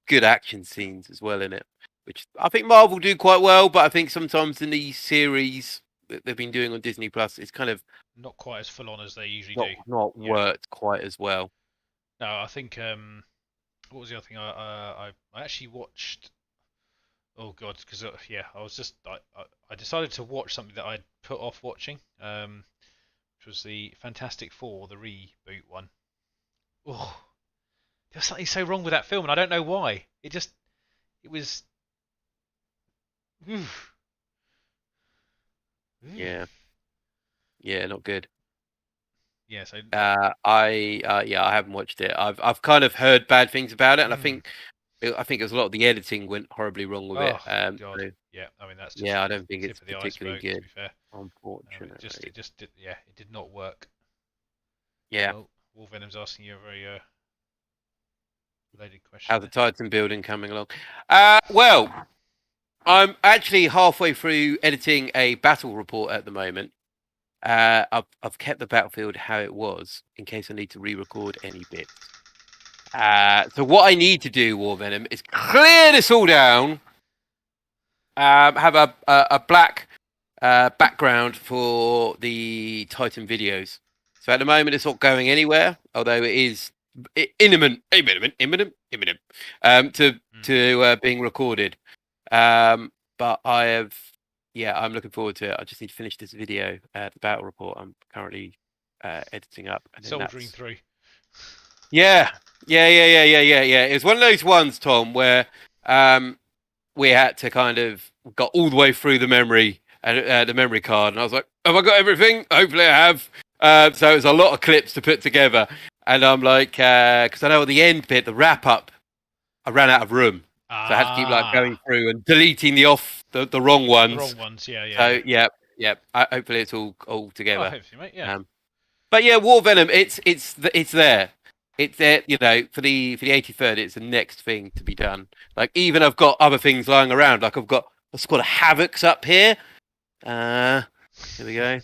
Speaker 1: good action scenes as well in it, which I think Marvel do quite well. But I think sometimes in these series that they've been doing on Disney Plus, it's kind of
Speaker 2: not quite as full on as they usually do.
Speaker 1: Not worked quite as well.
Speaker 2: No, I think what was the other thing I actually watched? Oh god, because I decided to watch something that I'd put off watching, which was the Fantastic Four, the reboot one. Oh, there's something so wrong with that film, and I don't know why. It was.
Speaker 1: Yeah, not good.
Speaker 2: Yeah, so
Speaker 1: I haven't watched it. I've kind of heard bad things about it, and I think it was a lot of the editing went horribly wrong with it.
Speaker 2: God. So, yeah, I mean that's just
Speaker 1: I don't think it's particularly good.
Speaker 2: To be fair.
Speaker 1: Unfortunately,
Speaker 2: it did not work.
Speaker 1: Yeah.
Speaker 2: Well, Wolf Venom's asking you a very related question.
Speaker 1: How's the Titan building coming along? Well, I'm actually halfway through editing a battle report at the moment. I've kept the battlefield how it was in case I need to re-record any bits. So what I need to do, War Venom, is clear this all down. Have a black background for the Titan videos. So at the moment, it's not going anywhere, although it is imminent to being recorded. But I'm looking forward to it. I just need to finish this video, the battle report. I'm currently editing up. And
Speaker 2: Soldiering through.
Speaker 1: Yeah. It was one of those ones, Tom, where we had to kind of got all the way through the memory card, and I was like, "Have I got everything? Hopefully, I have." So it was a lot of clips to put together, and I'm like, because I know at the end bit, the wrap up, I ran out of room, so I had to keep like going through and deleting the wrong ones.
Speaker 2: The wrong ones, yeah.
Speaker 1: So yeah. Hopefully, it's all together.
Speaker 2: Oh, hopefully, mate. Yeah.
Speaker 1: But yeah, War Venom, it's there. It's there, for the 83rd. It's the next thing to be done. Like even I've got other things lying around. Like I've got a squad of Havocs up here. Here we go.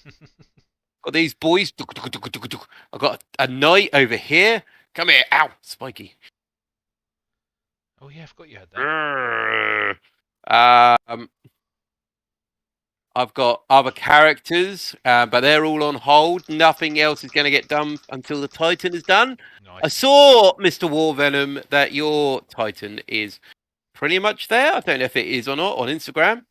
Speaker 1: Got these boys. I've got a knight over here. Come here, ow, spiky.
Speaker 2: Oh yeah, I forgot you had that.
Speaker 1: I've got other characters, but they're all on hold. Nothing else is going to get done until the Titan is done.
Speaker 2: Nice.
Speaker 1: I saw, Mr. War Venom, that your Titan is pretty much there. I don't know if it is or not on Instagram.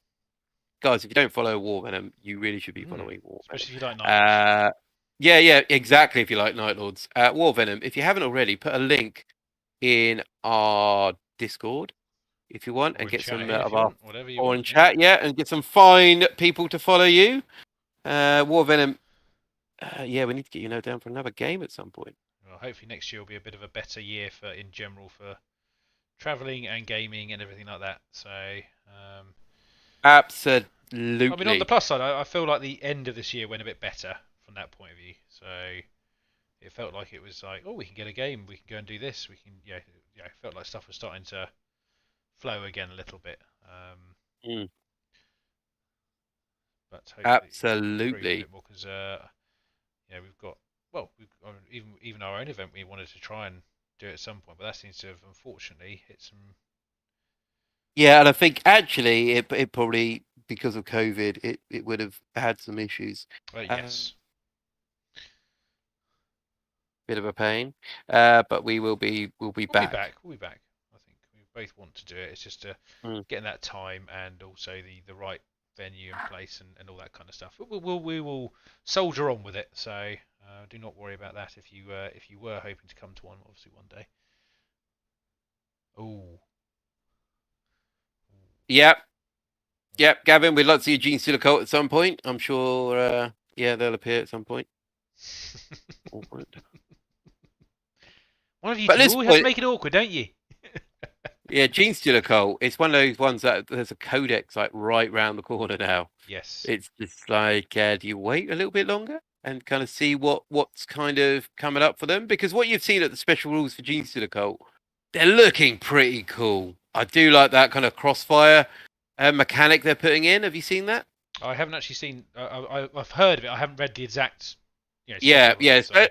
Speaker 1: Guys, if you don't follow War Venom, you really should be following War Venom.
Speaker 2: Especially if you like Night Lords.
Speaker 1: Yeah, exactly. If you like Night Lords. War Venom, if you haven't already, put a link in our Discord. If you want, and get some of our on chat, and get some fine people to follow you. War Venom, we need to get you down for another game at some point.
Speaker 2: Well, hopefully next year will be a bit of a better year in general for travelling and gaming and everything like that. So,
Speaker 1: absolutely.
Speaker 2: I mean, on the plus side, I feel like the end of this year went a bit better from that point of view. So it felt like it was like, oh, we can get a game, we can go and do this, we can, it felt like stuff was starting to flow again a little bit. But
Speaker 1: absolutely,
Speaker 2: because we've got even our own event we wanted to try and do at some point, but that seems to have unfortunately hit some.
Speaker 1: Yeah, and I think actually it probably, because of COVID, it would have had some issues.
Speaker 2: Yes.
Speaker 1: Bit of a pain, but we'll be back.
Speaker 2: We'll be back. I think we both want to do it. It's just getting that time and also the right venue and place and all that kind of stuff. We will soldier on with it. So do not worry about that. If you were hoping to come to one, obviously one day. Oh.
Speaker 1: Yep, Gavin, we'd like to see a Gene Stealer cult at some point. I'm sure. They'll appear at some point.
Speaker 2: One of you two always have to make it awkward, don't you?
Speaker 1: Yeah, Gene Stealer cult. It's one of those ones that there's a codex like right round the corner now.
Speaker 2: Yes.
Speaker 1: It's just like, do you wait a little bit longer and kind of see what's kind of coming up for them? Because what you've seen at the special rules for Gene Stealer cult, they're looking pretty cool. I do like that kind of crossfire mechanic they're putting in. Have you seen that?
Speaker 2: I haven't actually seen. I've heard of it. I haven't read the exact.
Speaker 1: Yeah. So.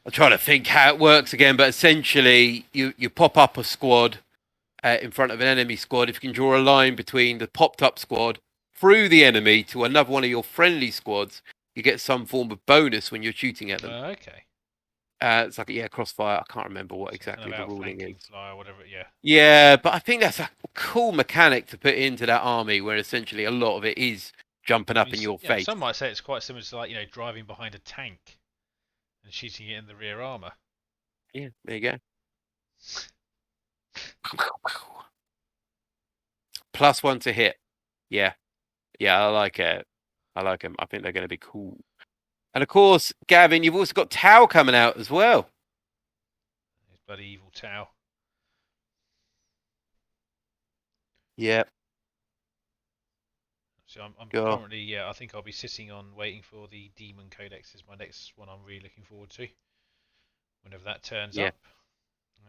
Speaker 1: I'm trying to think how it works again, but essentially you pop up a squad in front of an enemy squad. If you can draw a line between the popped up squad through the enemy to another one of your friendly squads, you get some form of bonus when you're shooting at them.
Speaker 2: Okay.
Speaker 1: It's like crossfire. I can't remember what exactly the ruling is.
Speaker 2: Fly or whatever, yeah.
Speaker 1: Yeah, but I think that's a cool mechanic to put into that army, where essentially a lot of it is jumping up in your face.
Speaker 2: Some might say it's quite similar to like driving behind a tank and shooting it in the rear armor.
Speaker 1: Yeah, there you go. +1 to hit. Yeah, I like it. I like them. I think they're going to be cool. And of course, Gavin, you've also got Tau coming out as well.
Speaker 2: His bloody evil Tau.
Speaker 1: Yep.
Speaker 2: So I'm currently, I think I'll be sitting on waiting for the Demon Codex is my next one I'm really looking forward to. Whenever that turns up.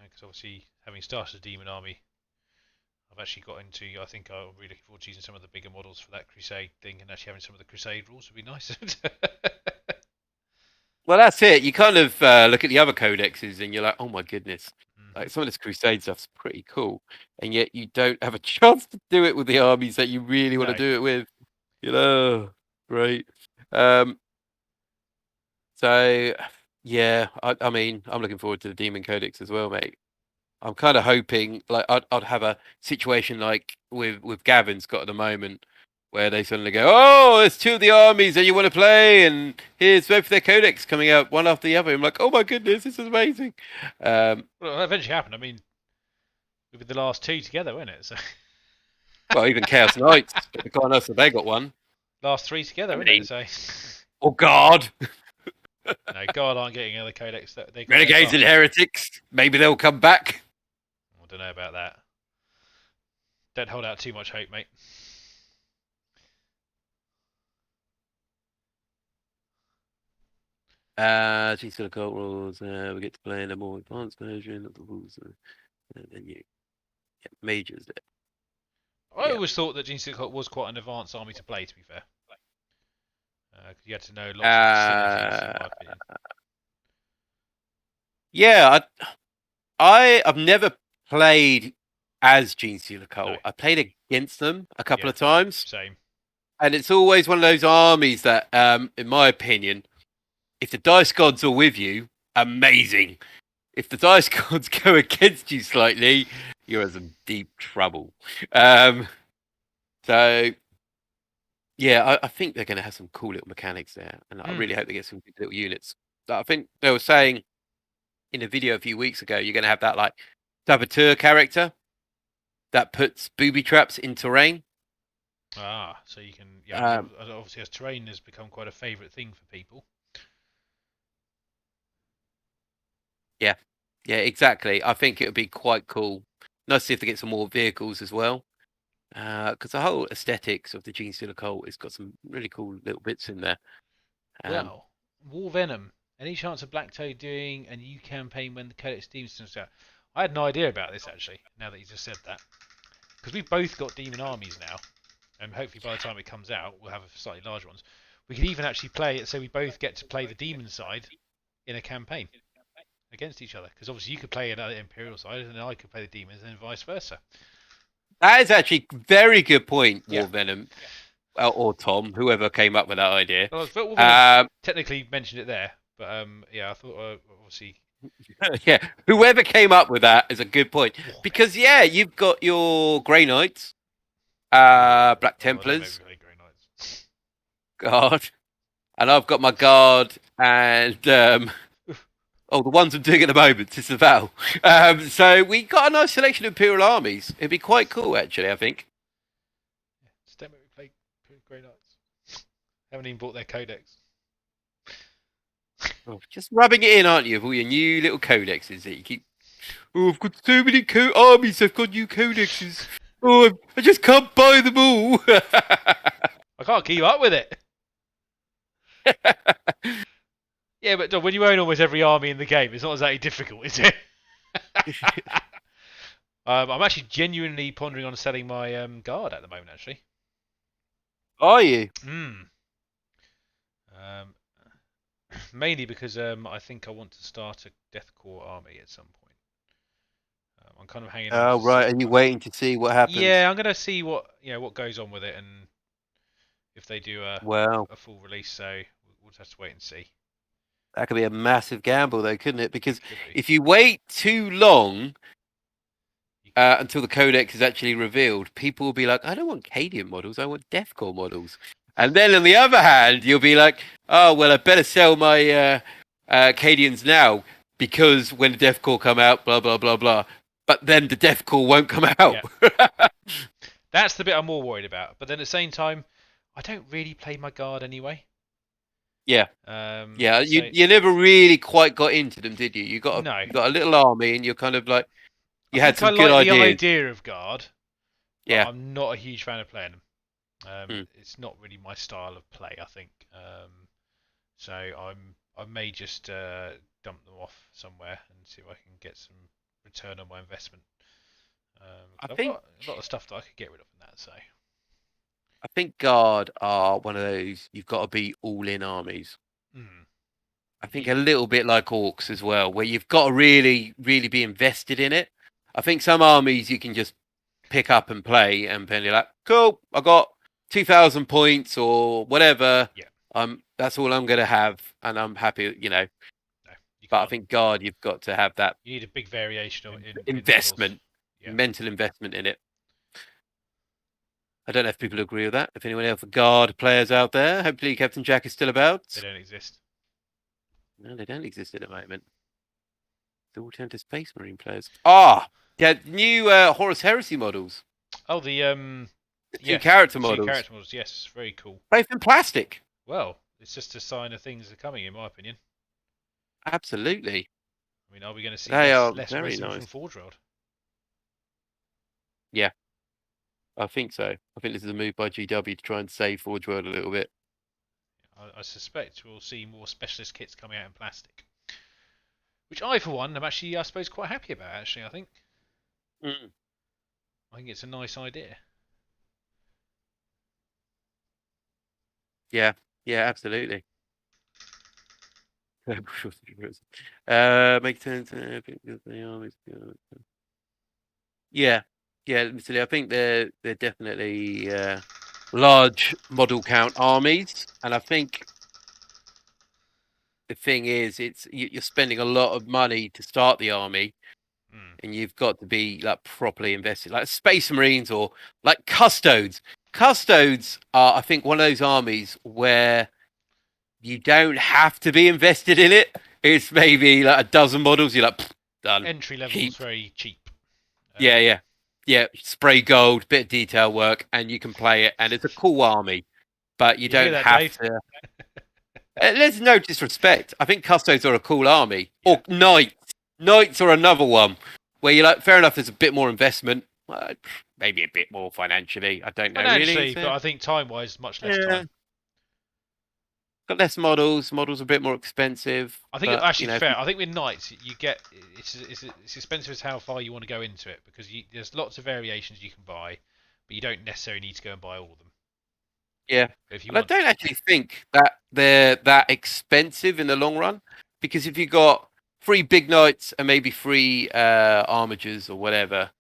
Speaker 2: Because obviously, having started a Demon Army, I've actually got into. I think I'm really looking forward to using some of the bigger models for that Crusade thing, and actually having some of the Crusade rules would be nice.
Speaker 1: Well, that's it. You kind of look at the other codexes and you're like, oh my goodness,
Speaker 2: Mhm.
Speaker 1: like some of this Crusade stuff's pretty cool, and yet you don't have a chance to do it with the armies that you really want to
Speaker 2: No.
Speaker 1: do it with. You know, right? Um, so yeah, I mean, I'm looking forward to the Demon Codex as well, mate. I'm kind of hoping like I'd have a situation like with Gavin's got at the moment where they suddenly go, oh, there's two of the armies that you want to play, and here's both their codex coming out one after the other. I'm like, oh my goodness, this is amazing. Um,
Speaker 2: Well, that eventually happened. I mean, we did the last two together, wasn't it? So
Speaker 1: well, even Chaos Knights, but the God knows if they got one.
Speaker 2: last three together,
Speaker 1: I
Speaker 2: wasn't it?
Speaker 1: mean,
Speaker 2: So
Speaker 1: oh God,
Speaker 2: no, God aren't getting another codex. That they got so
Speaker 1: Renegades
Speaker 2: far.
Speaker 1: and Heretics. Maybe they'll come back.
Speaker 2: I don't know about that. Don't hold out too much hope, mate.
Speaker 1: She's got a cult rules. We get to play in a more advanced version of the rules, and then you get majors there.
Speaker 2: I
Speaker 1: Yeah.
Speaker 2: always thought that Gene Cult was quite an advanced army to play. To be fair, because you had to know lots of the synergies, in my opinion.
Speaker 1: Yeah, I've never played as Gene Stealer
Speaker 2: No.
Speaker 1: Cole. I played against them a couple
Speaker 2: Yeah.
Speaker 1: of times,
Speaker 2: Same.
Speaker 1: and it's always one of those armies that, in my opinion, if the dice gods are with you, amazing. If the dice gods go against you slightly, you're in some deep trouble. So yeah, I think they're going to have some cool little mechanics there, and I really hope they get some good little units. I think they were saying in a video a few weeks ago, you're going to have that like saboteur character that puts booby traps in terrain.
Speaker 2: Ah, so you can. Yeah, I mean,
Speaker 1: Um,
Speaker 2: obviously, as terrain has become quite a favourite thing for people.
Speaker 1: yeah, yeah, exactly. I think it would be quite cool. Nice to see if they get some more vehicles as well. Because the whole aesthetics of the Gene Stealer Cult has got some really cool little bits in there. Um,
Speaker 2: Well, War Venom. Any chance of Black Toad doing a new campaign when the Codex Demons comes out? I had no idea about this actually. Now that you just said that, because we've both got demon armies now, and hopefully by the time it comes out, we'll have slightly larger ones. We could even actually play it so we both get to play the demon side in a campaign against each other. Because obviously you could play another Imperial side, and then I could play the demons, and vice versa.
Speaker 1: that is actually a very good point,
Speaker 2: Yeah.
Speaker 1: War Venom, or Tom, whoever came up with that idea.
Speaker 2: Well, War Venom
Speaker 1: Um,
Speaker 2: technically mentioned it there, but yeah, I thought obviously.
Speaker 1: yeah, whoever came up with that is a good point because yeah, you've got your Grey Knights, Black
Speaker 2: Oh, I don't know
Speaker 1: Templars,
Speaker 2: Grey Knights.
Speaker 1: Guard, and I've got my Guard and oh, the ones I'm doing at the moment is the Val. So we got a nice selection of Imperial armies. It'd be quite cool, actually. I think.
Speaker 2: Just don't make me play Grey Knights. Haven't even bought their codex.
Speaker 1: Oh, just rubbing it in, aren't you, with all your new little codexes that you keep. Oh, I've got so many armies. I've got new codexes. Oh, I just can't buy them all.
Speaker 2: I can't keep up with it. Yeah, but Dom, when you own almost every army in the game, it's not exactly difficult, is it? I'm actually genuinely pondering on selling my guard at the moment, actually.
Speaker 1: Are you?
Speaker 2: Mainly because I think I want to start a Deathcore army at some point. I'm kind of hanging on.
Speaker 1: Oh, right. And you're waiting to see what happens.
Speaker 2: Yeah, I'm gonna see what goes on with it, and if they do
Speaker 1: Well,
Speaker 2: a full release. So we'll just have to wait and see.
Speaker 1: that could be a massive gamble, though, couldn't it? Because
Speaker 2: Could be.
Speaker 1: if you wait too long until the codex is actually revealed, people will be like, I don't want Cadian models, I want Deathcore models. And then on the other hand, you'll be like, oh, well, I better sell my Cadians now because when the Deathcore come out, blah, blah, blah, blah. But then the Deathcore won't come out.
Speaker 2: Yeah. That's the bit I'm more worried about. But then at the same time, I don't really play my guard anyway.
Speaker 1: Yeah. Yeah,
Speaker 2: So
Speaker 1: you never really quite got into them, did you? You got
Speaker 2: no.
Speaker 1: a little army and you're kind of like, you
Speaker 2: I
Speaker 1: had
Speaker 2: think
Speaker 1: some
Speaker 2: I
Speaker 1: good
Speaker 2: like the
Speaker 1: ideas.
Speaker 2: idea of guard, but
Speaker 1: Yeah.
Speaker 2: I'm not a huge fan of playing them. It's not really my style of play, I think. So I may just dump them off somewhere and see if I can get some return on my investment.
Speaker 1: I
Speaker 2: 'Cause I've
Speaker 1: think
Speaker 2: got a lot of stuff that I could get rid of in that. So
Speaker 1: I think Guard are one of those you've got to be all in armies.
Speaker 2: mm.
Speaker 1: I think a little bit like Orcs as well, where you've got to really, really be invested in it. I think some armies you can just pick up and play, and then you're like, cool, I got 2,000 points or whatever.
Speaker 2: Yeah.
Speaker 1: That's all I'm going to have, and I'm happy,
Speaker 2: No, you
Speaker 1: But I
Speaker 2: can't.
Speaker 1: think Guard, you've got to have that
Speaker 2: You need a big variation in the models.
Speaker 1: investment,
Speaker 2: Yeah.
Speaker 1: mental investment in it. I don't know if people agree with that. If anyone else Guard players out there, hopefully Captain Jack is still about.
Speaker 2: They don't exist.
Speaker 1: No, they don't exist at the moment. They all turn to Space Marine players. Ah, yeah, new Horus Heresy models.
Speaker 2: Oh, the
Speaker 1: Two
Speaker 2: yes,
Speaker 1: character
Speaker 2: the two
Speaker 1: models.
Speaker 2: character models. Yes, very cool.
Speaker 1: Both in plastic.
Speaker 2: Well, it's just a sign of things are coming, in my opinion.
Speaker 1: Absolutely.
Speaker 2: I mean, are we going to see
Speaker 1: They are
Speaker 2: less
Speaker 1: very
Speaker 2: resin
Speaker 1: nice.
Speaker 2: from Forge World?
Speaker 1: Yeah, I think so. I think this is a move by GW to try and save Forge World a little bit.
Speaker 2: I suspect we'll see more specialist kits coming out in plastic, which I, for one, am actually, I suppose, quite happy about. Actually, I think it's a nice idea.
Speaker 1: Yeah, absolutely. Make sense. Yeah, literally. I think they're definitely large model count armies, and I think the thing is, you're spending a lot of money to start the army, and you've got to be like properly invested, like Space Marines or like Custodes. Custodes are, I think, one of those armies where you don't have to be invested in it. It's maybe like a dozen models. You're like, done.
Speaker 2: Entry level is very cheap.
Speaker 1: Yeah. Spray gold, bit of detail work, and you can play it, and it's a cool army. But you don't have to. There's no disrespect. I think Custodes are a cool army. Yeah. Or Knights. Knights are another one where you're like, fair enough, there's a bit more investment. Maybe a bit more financially. I don't know. Really,
Speaker 2: but I think time-wise, much less time.
Speaker 1: Got less models. Models are a bit more expensive.
Speaker 2: I think actually fair. I think with Knights, you get it's expensive as how far you want to go into it, because there's lots of variations you can buy, but you don't necessarily need to go and buy all of them.
Speaker 1: Yeah, and I don't actually think that they're that expensive in the long run, because if you got 3 big Knights and maybe 3 armigers or whatever,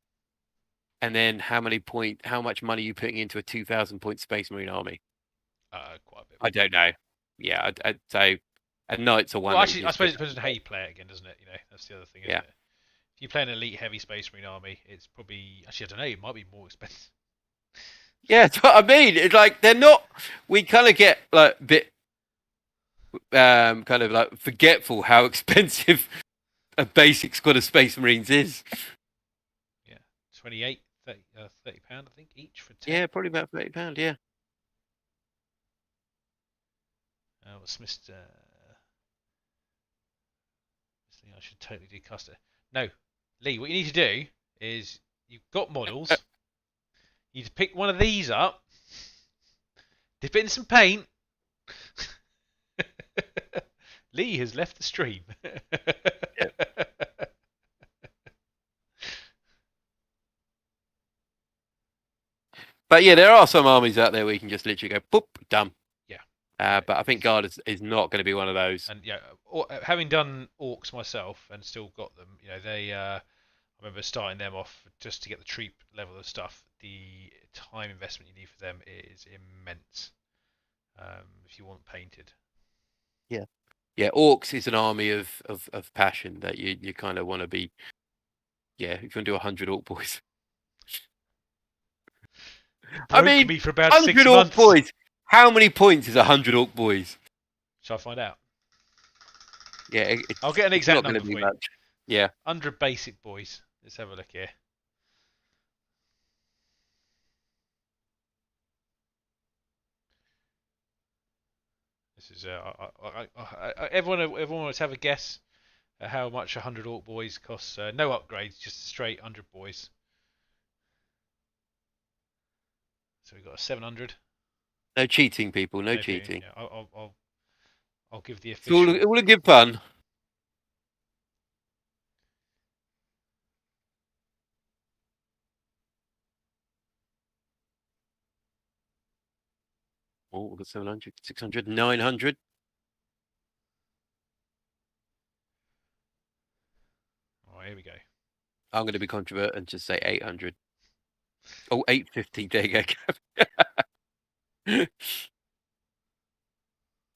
Speaker 1: and then how much money are you putting into a 2,000 point Space Marine army?
Speaker 2: Quite a bit.
Speaker 1: I don't know. Yeah, I'd say a Knights are one.
Speaker 2: Well, actually, I suppose it depends on how you play it again, doesn't it? That's the other thing, isn't it? If you play an elite heavy Space Marine army, it's probably, actually, I don't know, it might be more expensive.
Speaker 1: Yeah, that's what I mean. It's like they're not. We kind of get like a bit, kind of like forgetful how expensive a basic squad of Space Marines is.
Speaker 2: Yeah, 28, 30 £30, I think, each for 10.
Speaker 1: Yeah, probably about £30. Yeah.
Speaker 2: What's Mr. This thing I should totally do custard. No, Lee. What you need to do is you've got models. You need to pick one of these up, dip it in some paint. Lee has left the stream.
Speaker 1: But yeah, there are some armies out there where you can just literally go, boop, done.
Speaker 2: Yeah.
Speaker 1: But I think Guard is not going to be one of those.
Speaker 2: And yeah, having done Orcs myself and still got them, they. I remember starting them off just to get the troop level of stuff. The time investment you need for them is immense. If you want painted.
Speaker 1: Yeah, Orcs is an army of passion that you kind of want to be. Yeah, if you want to do 100 Orc boys.
Speaker 2: I mean, me for about
Speaker 1: 100
Speaker 2: 6
Speaker 1: Orc
Speaker 2: months.
Speaker 1: boys. How many points is 100 Orc boys?
Speaker 2: Shall I find out?
Speaker 1: Yeah,
Speaker 2: I'll get an exact number for you.
Speaker 1: Much. Yeah.
Speaker 2: 100 basic boys. Let's have a look here. This is everyone wants to have a guess at how much 100 Orc boys costs. No upgrades, just straight 100 boys. So we've got a 700.
Speaker 1: No cheating, people. No cheating.
Speaker 2: Yeah, I'll give the official.
Speaker 1: It's all a good fun. Oh, we've got 700, 600, 900.
Speaker 2: Oh, here we go.
Speaker 1: I'm going to be controversial and just say 800. Oh, 850. There you go.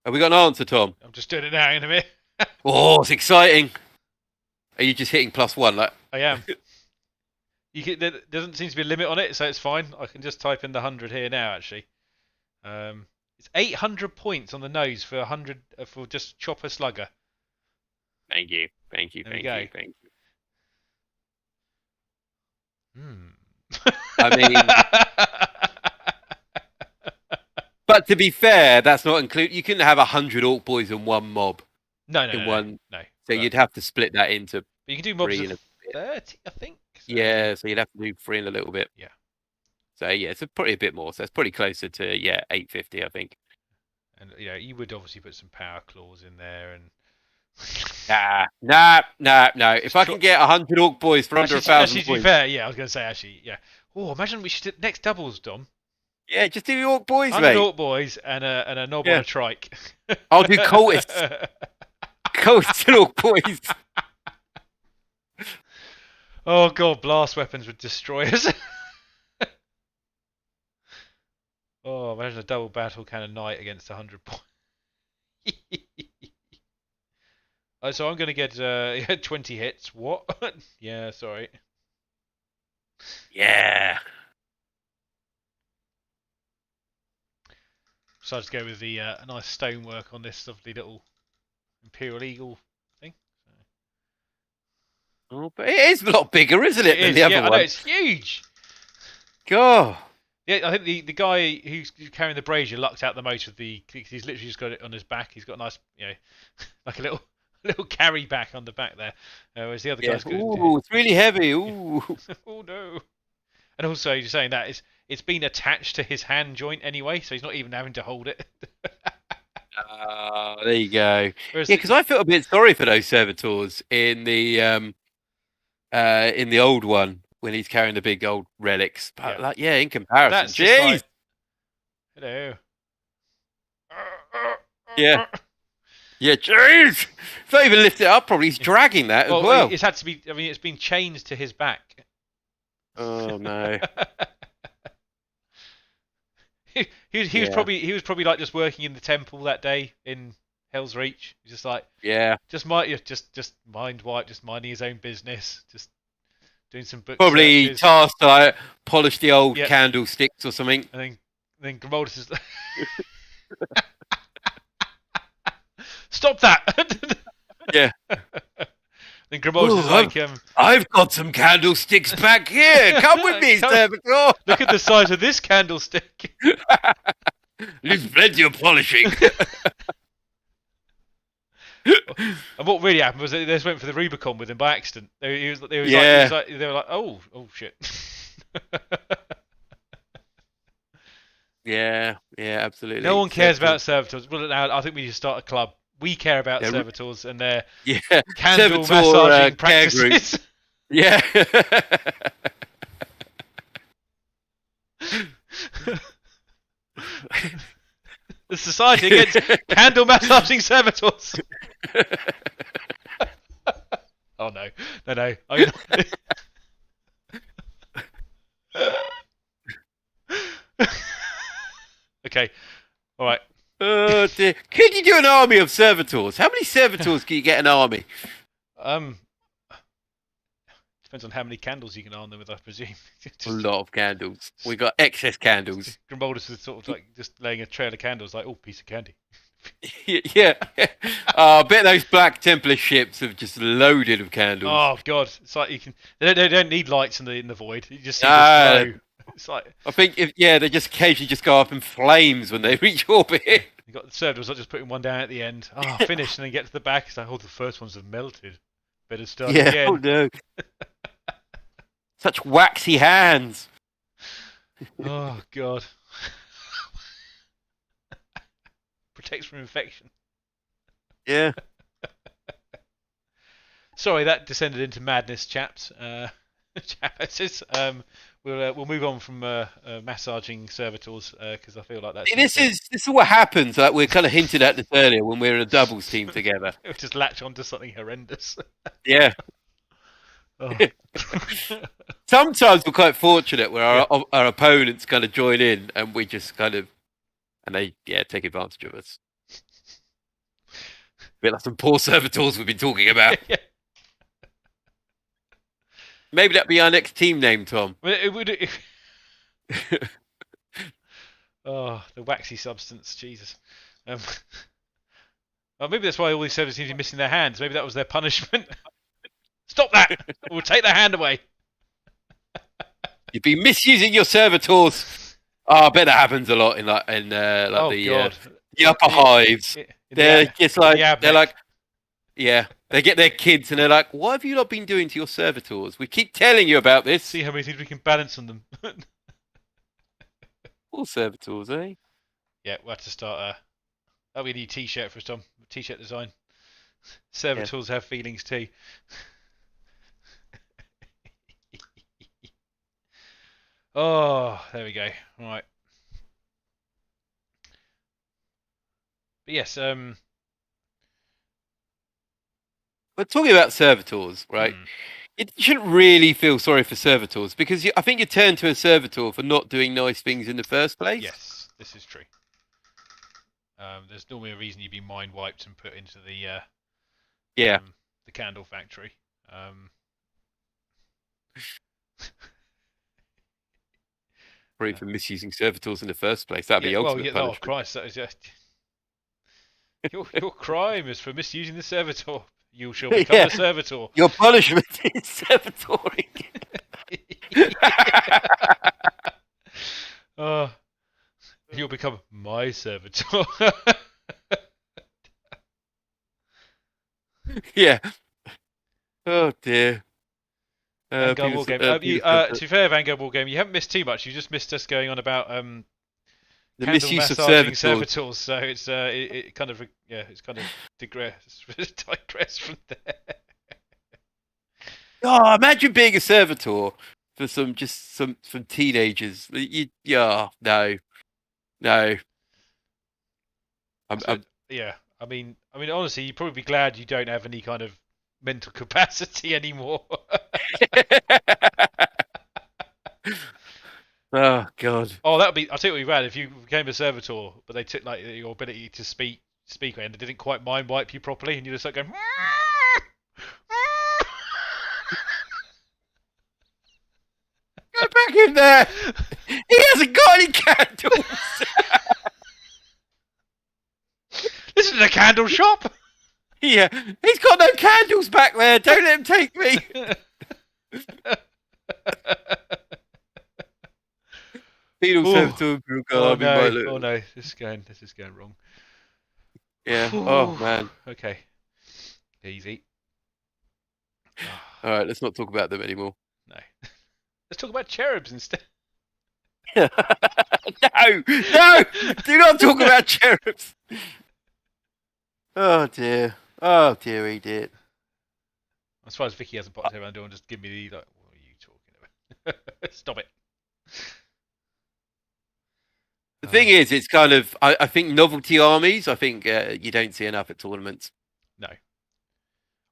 Speaker 1: Have we got an answer, Tom?
Speaker 2: I'm just doing it now in a minute.
Speaker 1: Oh, it's exciting. Are you just hitting +1? Like,
Speaker 2: I am. There doesn't seem to be a limit on it, so it's fine. I can just type in the 100 here now, actually. It's 800 points on the nose for 100 for just Chopper Slugger.
Speaker 1: thank you, thank you,
Speaker 2: There we
Speaker 1: thank you,
Speaker 2: go.
Speaker 1: thank you. I mean, but to be fair, that's not include. You couldn't have 100 orc boys in one mob.
Speaker 2: No.
Speaker 1: So
Speaker 2: But
Speaker 1: you'd have to split that into
Speaker 2: you can do mobs
Speaker 1: 3
Speaker 2: of
Speaker 1: and a bit.
Speaker 2: 30, I think. So,
Speaker 1: Yeah, so you'd have to do 3 and a little bit.
Speaker 2: Yeah.
Speaker 1: So yeah, it's probably a bit more. So it's probably closer to 850, I think.
Speaker 2: And you would obviously put some power claws in there and.
Speaker 1: No. If I can get 100 orc boys for under 1,000
Speaker 2: actually, to be
Speaker 1: points.
Speaker 2: fair, yeah, I was going to say actually, yeah. Oh, imagine we should do next doubles, Dom.
Speaker 1: Yeah, just do the orc boys,
Speaker 2: 100
Speaker 1: mate.
Speaker 2: orc boys and a knob on a trike.
Speaker 1: I'll do cultists. Cultists and orc boys.
Speaker 2: Oh god, blast weapons would destroy us. Oh, imagine a double battle cannon knight against 100 points. So I'm going to get 20 hits. What? Yeah, sorry.
Speaker 1: Yeah.
Speaker 2: So I'll just go with the nice stonework on this lovely little Imperial Eagle thing.
Speaker 1: Oh, but it is a lot bigger, isn't it, than the other
Speaker 2: I
Speaker 1: one?
Speaker 2: know, it's huge.
Speaker 1: God.
Speaker 2: Yeah, I think the guy who's carrying the brazier lucked out the most with he's literally just got it on his back. He's got a nice, like a little carry back on the back there. Whereas the other guy's got.
Speaker 1: Ooh, it's really heavy. Ooh.
Speaker 2: Oh no. And also, you're saying that it's been attached to his hand joint anyway, so he's not even having to hold it.
Speaker 1: There you go.
Speaker 2: Whereas
Speaker 1: Yeah, because I felt a bit sorry for those servitors in the old one when he's carrying the big old relics. But in comparison,
Speaker 2: that's
Speaker 1: jeez.
Speaker 2: just like, hello.
Speaker 1: Yeah. Yeah, jeez. It's not even lifted up. Probably he's dragging that as well.
Speaker 2: It's had to be. I mean, it's been chained to his back.
Speaker 1: Oh no.
Speaker 2: he was probably like just working in the temple that day in Hell's Reach. He's just like, just mind wipe, just minding his own business, just doing some book
Speaker 1: probably
Speaker 2: searches.
Speaker 1: tasked to like, polish the old candlesticks or something.
Speaker 2: And then Grimoldus is stop that.
Speaker 1: Yeah.
Speaker 2: Then Grimoldus is like,
Speaker 1: I've got some candlesticks back here. Come with me, servitor.
Speaker 2: Look at the size of this candlestick.
Speaker 1: There's plenty of polishing.
Speaker 2: And what really happened was they just went for the Rubicon with him by accident. They were like, oh shit.
Speaker 1: Yeah, absolutely.
Speaker 2: No one cares about servitors. Well, now I think we should start a club. We care about servitors and their candle massaging practices.
Speaker 1: Yeah.
Speaker 2: The Society Against Candle Massaging Servitors. Oh no. Okay. All right.
Speaker 1: Oh dear. Could you do an army of servitors? How many servitors can you get an army?
Speaker 2: Depends on how many candles you can arm them with, I presume.
Speaker 1: A lot of candles. We got excess candles.
Speaker 2: Grimoldus is sort of like just laying a trail of candles, like, oh, piece of candy.
Speaker 1: Yeah. I bet those Black Templar ships have just loaded with candles.
Speaker 2: Oh god, it's like they don't need lights in the void. You just see this glow. It's like,
Speaker 1: I think they just occasionally just go up in flames when they reach orbit.
Speaker 2: You got the servitors like just putting one down at the end. Finished, and then get to the back. It's like, the first ones have melted. Better start again.
Speaker 1: Oh no. Such waxy hands.
Speaker 2: Oh god. Protects from infection.
Speaker 1: Yeah.
Speaker 2: Sorry, that descended into madness, chaps. Jabbers. We'll move on from massaging servitors because I feel like that's
Speaker 1: This is what happens. Like we kind of hinted at this earlier when we were in a doubles team together.
Speaker 2: we'll just latch onto something horrendous.
Speaker 1: Yeah.
Speaker 2: Oh.
Speaker 1: Sometimes we're quite fortunate where
Speaker 2: Yeah.
Speaker 1: our opponents kind of join in and we just kind of they take advantage of us. A bit like some poor servitors we've been talking about.
Speaker 2: Yeah.
Speaker 1: Maybe that'd be our next team name, Tom.
Speaker 2: It would. Oh, the waxy substance, Jesus. Well, maybe that's why all these servitors seem to be missing their hands. Maybe that was their punishment. Stop that! We'll take their hand away.
Speaker 1: You've been misusing your servitors. Oh, I bet that happens a lot in the upper hives. They're they get their kids and they're like, "What have you not been doing to your servitors? We keep telling you about this."
Speaker 2: See how many things we can balance on them.
Speaker 1: All servitors, eh?
Speaker 2: Yeah, we'll have to start. That'll be a new T-shirt for us, Tom. T-shirt design. Servitors have feelings too. Oh, there we go. All right. But yes,
Speaker 1: We're talking about servitors, right? You shouldn't really feel sorry for servitors because I think you turn to a servitor for not doing nice things in the first place.
Speaker 2: Yes, this is true. There's normally a reason you'd be mind wiped and put into the the candle factory.
Speaker 1: Probably for misusing servitors in the first place. That'd be ultimate punishment.
Speaker 2: Oh Christ, that is just your crime is for misusing the servitor. You shall become a servitor.
Speaker 1: Your punishment is servitoring.
Speaker 2: You'll become my servitor.
Speaker 1: Yeah. Oh dear.
Speaker 2: Vanguard Wargame. To be fair, Vanguard Wargame, you haven't missed too much. You just missed us going on about
Speaker 1: the misuse of
Speaker 2: servitors. So it's kind of digress from there.
Speaker 1: Oh, imagine being a servitor for some teenagers. No.
Speaker 2: I mean, honestly, you'd probably be glad you don't have any kind of mental capacity anymore.
Speaker 1: Oh God.
Speaker 2: Oh, that'd be. I'll tell you what you'd rather if you became a servitor, but they took like your ability to speak and they didn't quite mind wipe you properly, and you just start going.
Speaker 1: Go back in there. He hasn't got any candles.
Speaker 2: This is a candle shop.
Speaker 1: Yeah, he's got no candles back there. Don't let him take me. Penal servitor.
Speaker 2: Oh no, this is going wrong.
Speaker 1: Yeah. Oh man.
Speaker 2: Okay. Easy.
Speaker 1: All right, let's not talk about them anymore.
Speaker 2: No. Let's talk about cherubs instead.
Speaker 1: No, do not talk about cherubs. Oh dear, he did.
Speaker 2: I'm surprised Vicky hasn't popped around the door and just give me the like. What are you talking about? Stop it.
Speaker 1: The thing is, it's kind of I think novelty armies. I think you don't see enough at tournaments.
Speaker 2: No.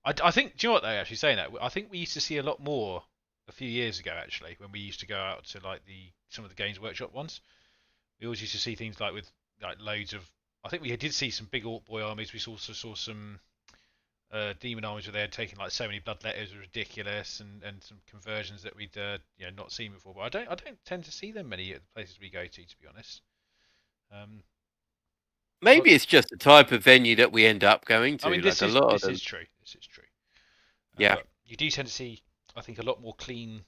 Speaker 2: I think. Do you know what though? Actually, saying that, I think we used to see a lot more a few years ago. Actually, when we used to go out to like some of the Games Workshop ones, we always used to see things like with like loads of. I think we did see some big Orc Boy armies. We also saw some demon armies where they had taken like so many bloodletters, it was ridiculous, and some conversions that we'd not seen before. But I don't tend to see them many at the places we go to be honest.
Speaker 1: Maybe it's just the type of venue that we end up going to.
Speaker 2: I mean, this is true. This is true.
Speaker 1: Yeah.
Speaker 2: You do tend to see, I think, a lot more clean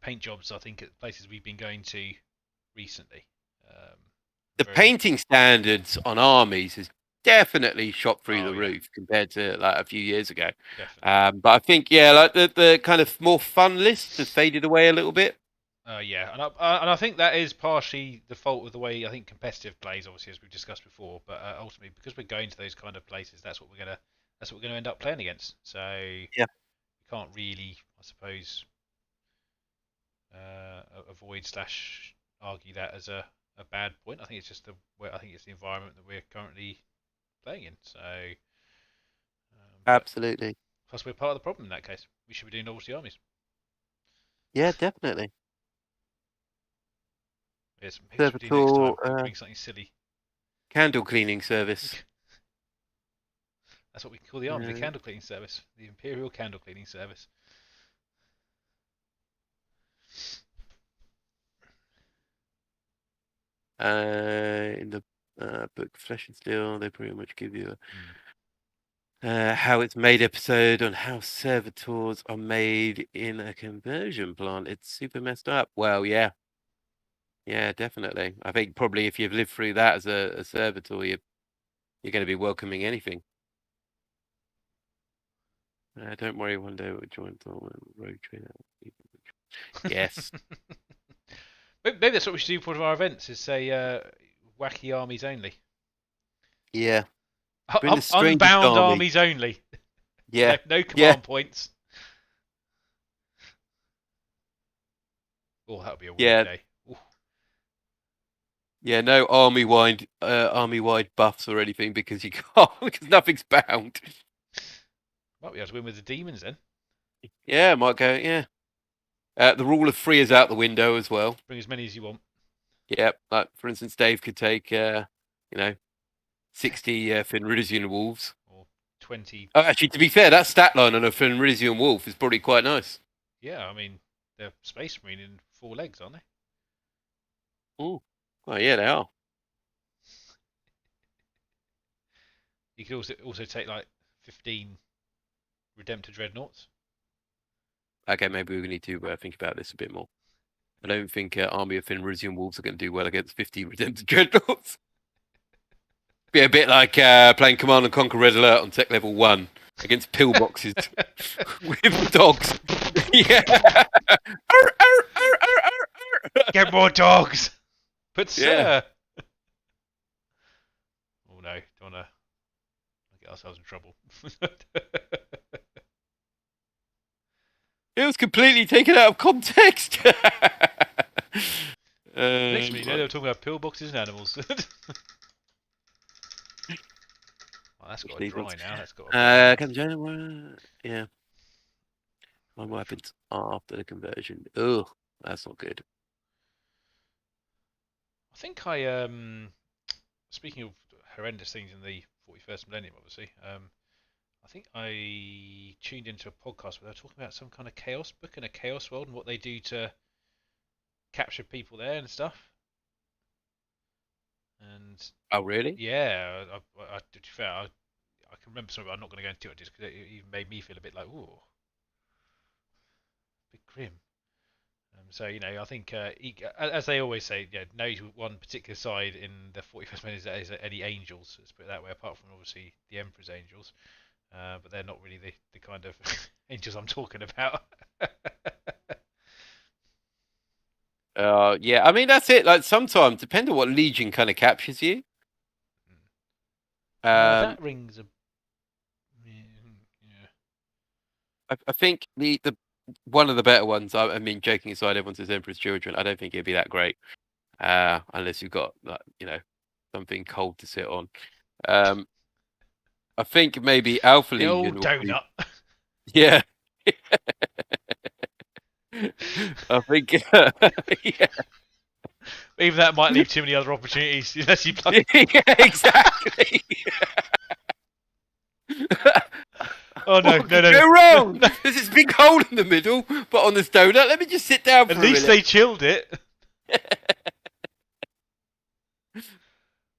Speaker 2: paint jobs. I think at places we've been going to recently.
Speaker 1: The painting standards on armies has definitely shot through the roof compared to like a few years ago. But I think like the kind of more fun list has faded away a little bit.
Speaker 2: And I think that is partially the fault of the way I think competitive plays, obviously, as we've discussed before. But ultimately, because we're going to those kind of places, that's what we're gonna end up playing against. So you can't really, I suppose, avoid slash argue that as a bad point. I think it's just I think it's the environment that we're currently playing in. So, but
Speaker 1: Absolutely.
Speaker 2: plus we're part of the problem in that case. We should be doing novelty armies.
Speaker 1: Yeah, definitely.
Speaker 2: Yes, maybe we should do next
Speaker 1: Servitor
Speaker 2: time. Bring something silly.
Speaker 1: candle cleaning service.
Speaker 2: That's what we can call the army, the candle cleaning service, the Imperial Candle Cleaning Service.
Speaker 1: In the book Flesh and Steel, they pretty much give you a how it's made episode on how servitors are made in a conversion plant. It's super messed up. Well, yeah. Yeah, definitely. I think probably if you've lived through that as a servitor, you're going to be welcoming anything. Don't worry, one day we'll join the road train. Yes.
Speaker 2: Maybe that's what we should do for one of our events: is say wacky armies only.
Speaker 1: Yeah. Bring the strangest
Speaker 2: Unbound
Speaker 1: army.
Speaker 2: armies only.
Speaker 1: Yeah.
Speaker 2: No command points. Oh, that would be a weird day. Ooh.
Speaker 1: Yeah, no army-wide buffs or anything because you can't because nothing's bound.
Speaker 2: Might be able to win with the demons then.
Speaker 1: Yeah, might go. Yeah. The rule of three is out the window as well.
Speaker 2: Bring as many as you want.
Speaker 1: Yeah, like for instance, Dave could take 60 Fenrisian wolves.
Speaker 2: Or 20.
Speaker 1: Oh, actually, to be fair, that stat line on a Fenrisian wolf is probably quite nice.
Speaker 2: Yeah, I mean, they're Space Marine in 4 legs, aren't they?
Speaker 1: Oh, well, yeah, they are.
Speaker 2: You could also take like 15 Redemptor Dreadnoughts.
Speaker 1: Okay, maybe we need to think about this a bit more. I don't think Army of Fenrisian wolves are going to do well against 50 Redemptor Dreadnoughts. Be a bit like playing Command and Conquer Red Alert on Tech Level 1 against pillboxes with dogs. Yeah.
Speaker 2: Get more dogs! But sir!
Speaker 1: Yeah.
Speaker 2: Oh no, don't want to get ourselves in trouble.
Speaker 1: It was completely taken out of context.
Speaker 2: Literally, they were talking about pillboxes and animals. Oh, that's got to dry now. That's got
Speaker 1: to... yeah. My weapons after the conversion. Ugh, that's not good.
Speaker 2: I think speaking of horrendous things in the 41st millennium, obviously, I think I tuned into a podcast where they were talking about some kind of chaos book in a chaos world and what they do to capture people there and stuff. And
Speaker 1: oh, really?
Speaker 2: Yeah, to be fair, I can remember something, but I'm not going to go into it just because it even made me feel a bit like, ooh, a bit grim. So, I think, as they always say, no one particular side in the 41st millennium is any angels, let's put it that way, apart from obviously the Emperor's angels. But they're not really the kind of angels I'm talking about.
Speaker 1: Yeah, I mean, that's it. Like, sometimes, depending on what Legion kind of captures you.
Speaker 2: That rings a... Yeah.
Speaker 1: I think the one of the better ones, I mean, joking aside, everyone says Emperor's Children. I don't think it'd be that great. Unless you've got, like, something cold to sit on. I think maybe Alpha
Speaker 2: the
Speaker 1: Legion.
Speaker 2: Old donut.
Speaker 1: Yeah. I think. Yeah.
Speaker 2: Even that might leave too many other opportunities unless you plug.
Speaker 1: Yeah, exactly.
Speaker 2: Oh no,
Speaker 1: what could go wrong? There's this big hole in the middle, but on this donut, let me just sit down for a minute.
Speaker 2: At least they chilled it.